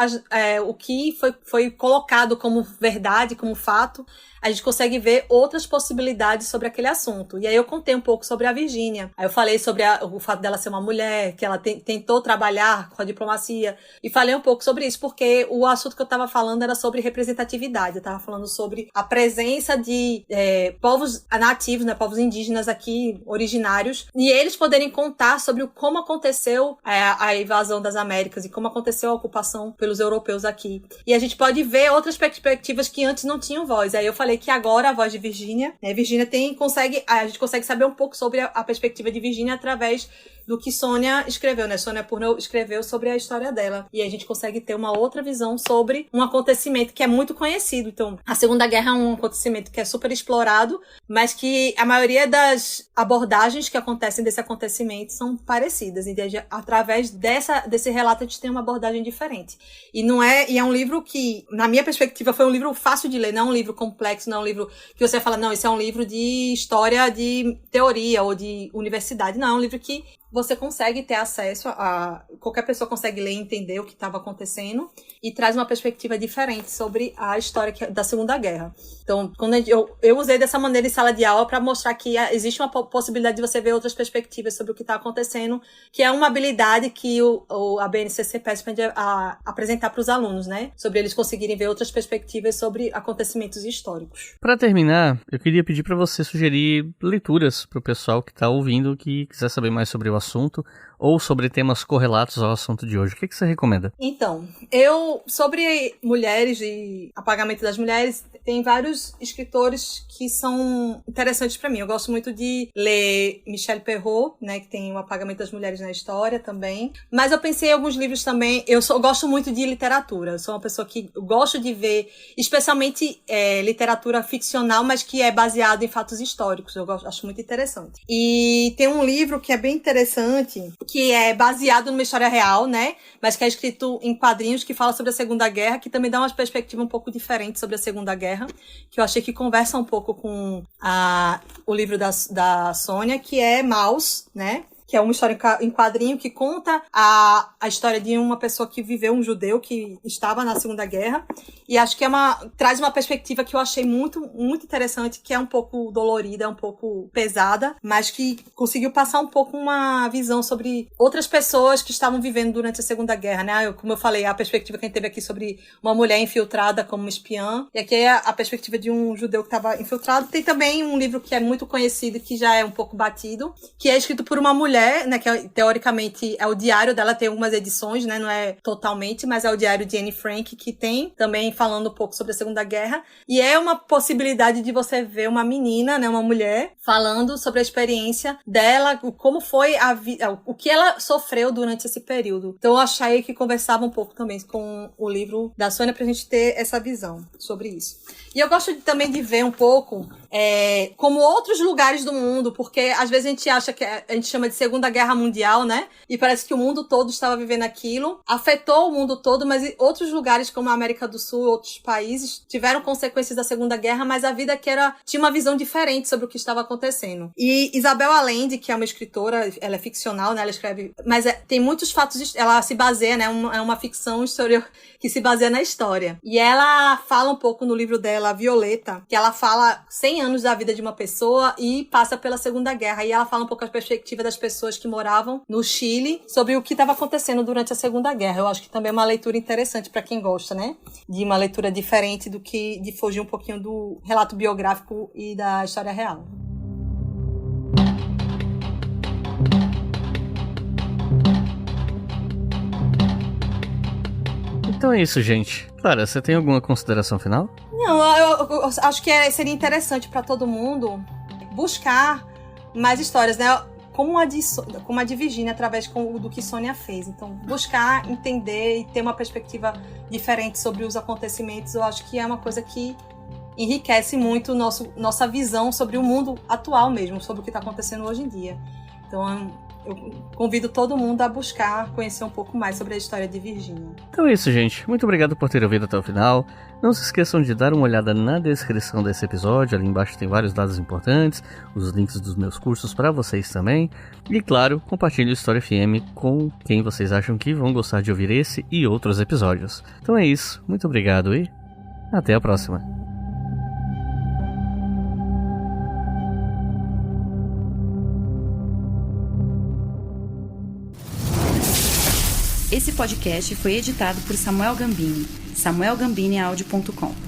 o que foi colocado como verdade, como fato, a gente consegue ver outras possibilidades sobre aquele assunto. E aí eu contei um pouco sobre a Virginia. Aí eu falei sobre o fato dela ser uma mulher, que ela tentou trabalhar com a diplomacia. E falei um pouco sobre isso, porque o assunto que eu estava falando era sobre representatividade. Eu estava falando sobre a presença de povos nativos, né, povos indígenas aqui, originários, e eles poderem contar sobre como aconteceu a invasão das Américas e como aconteceu a ocupação pelos europeus aqui. E a gente pode ver outras perspectivas que antes não tinham voz. Aí eu falei que agora a voz de Virginia, né? Virginia a gente consegue saber um pouco sobre a perspectiva de Virginia através do que Sônia escreveu, né? Sônia Purnell escreveu sobre a história dela. E a gente consegue ter uma outra visão sobre um acontecimento que é muito conhecido. Então, a Segunda Guerra é um acontecimento que é super explorado, mas que a maioria das abordagens que acontecem desse acontecimento são parecidas. E através desse relato a gente tem uma abordagem diferente. E é um livro que, na minha perspectiva, foi um livro fácil de ler, não é um livro complexo, não é um livro que você fala, não, esse é um livro de história de teoria ou de universidade. Não, é um livro que você consegue ter acesso qualquer pessoa consegue ler e entender o que estava acontecendo e traz uma perspectiva diferente sobre a história da Segunda Guerra. Então, quando eu usei dessa maneira em sala de aula para mostrar que existe uma possibilidade de você ver outras perspectivas sobre o que está acontecendo, que é uma habilidade que a BNCC pede para apresentar para os alunos, né? Sobre eles conseguirem ver outras perspectivas sobre acontecimentos históricos. Para terminar, eu queria pedir para você sugerir leituras para o pessoal que está ouvindo, que quiser saber mais sobre o assunto ou sobre temas correlatos ao assunto de hoje. O que você recomenda? Então, sobre mulheres e apagamento das mulheres, tem vários escritores que são interessantes para mim. Eu gosto muito de ler Michel Perrault, né, que tem o apagamento das mulheres na história também. Mas eu pensei em alguns livros também. Eu gosto muito de literatura. Eu sou uma pessoa que gosto de ver, especialmente literatura ficcional, mas que é baseada em fatos históricos. Acho muito interessante. E tem um livro que é bem interessante, que é baseado numa história real, né? Mas que é escrito em quadrinhos, que fala sobre a Segunda Guerra, que também dá uma perspectiva um pouco diferente sobre a Segunda Guerra, que eu achei que conversa um pouco com o livro da Sônia, que é Maus, né? Que é uma história em quadrinho que conta a história de uma pessoa que viveu, um judeu que estava na Segunda Guerra. E acho que traz uma perspectiva que eu achei muito, muito interessante, que é um pouco dolorida, um pouco pesada, mas que conseguiu passar um pouco uma visão sobre outras pessoas que estavam vivendo durante a Segunda Guerra, né? Como eu falei, a perspectiva que a gente teve aqui sobre uma mulher infiltrada como uma espiã, e aqui é a perspectiva de um judeu que estava infiltrado. Tem também um livro que é muito conhecido, que já é um pouco batido, que é escrito por uma mulher, né, que teoricamente é o diário dela, tem algumas edições, né, não é totalmente, mas é o diário de Anne Frank, que tem também falando um pouco sobre a Segunda Guerra, e é uma possibilidade de você ver uma menina, né, uma mulher, falando sobre a experiência dela, como foi o que ela sofreu durante esse período. Então eu achei que conversava um pouco também com o livro da Sônia pra gente ter essa visão sobre isso. E eu gosto também de ver um pouco como outros lugares do mundo, porque às vezes a gente acha que a gente chama de Segunda Guerra Mundial, né? E parece que o mundo todo estava vivendo aquilo, afetou o mundo todo, mas outros lugares como a América do Sul, outros países, tiveram consequências da Segunda Guerra, mas a vida tinha uma visão diferente sobre o que estava acontecendo. E Isabel Allende, que é uma escritora, ela é ficcional, né? Ela escreve, mas tem muitos fatos, ela se baseia, né? É uma ficção que se baseia na história. E ela fala um pouco no livro dela, Violeta, que ela fala 100 anos da vida de uma pessoa e passa pela Segunda Guerra. E ela fala um pouco a perspectiva das pessoas que moravam no Chile sobre o que estava acontecendo durante a Segunda Guerra. Eu acho que também é uma leitura interessante para quem gosta, né? De uma leitura diferente do que de fugir um pouquinho do relato biográfico e da história real. Então é isso, gente. Clara, você tem alguma consideração final? Não, eu acho que seria interessante para todo mundo buscar mais histórias, né? Como a de Virginia, através do que Sônia fez. Então, buscar, entender e ter uma perspectiva diferente sobre os acontecimentos, eu acho que é uma coisa que enriquece muito nossa visão sobre o mundo atual mesmo, sobre o que está acontecendo hoje em dia. Então, eu convido todo mundo a buscar conhecer um pouco mais sobre a história de Virginia. Então é isso, gente. Muito obrigado por ter ouvido até o final. Não se esqueçam de dar uma olhada na descrição desse episódio. Ali embaixo tem vários dados importantes, os links dos meus cursos para vocês também. E claro, compartilhe o História FM com quem vocês acham que vão gostar de ouvir esse e outros episódios. Então é isso. Muito obrigado e até a próxima. Esse podcast foi editado por Samuel Gambini, samuelgambiniaudio.com.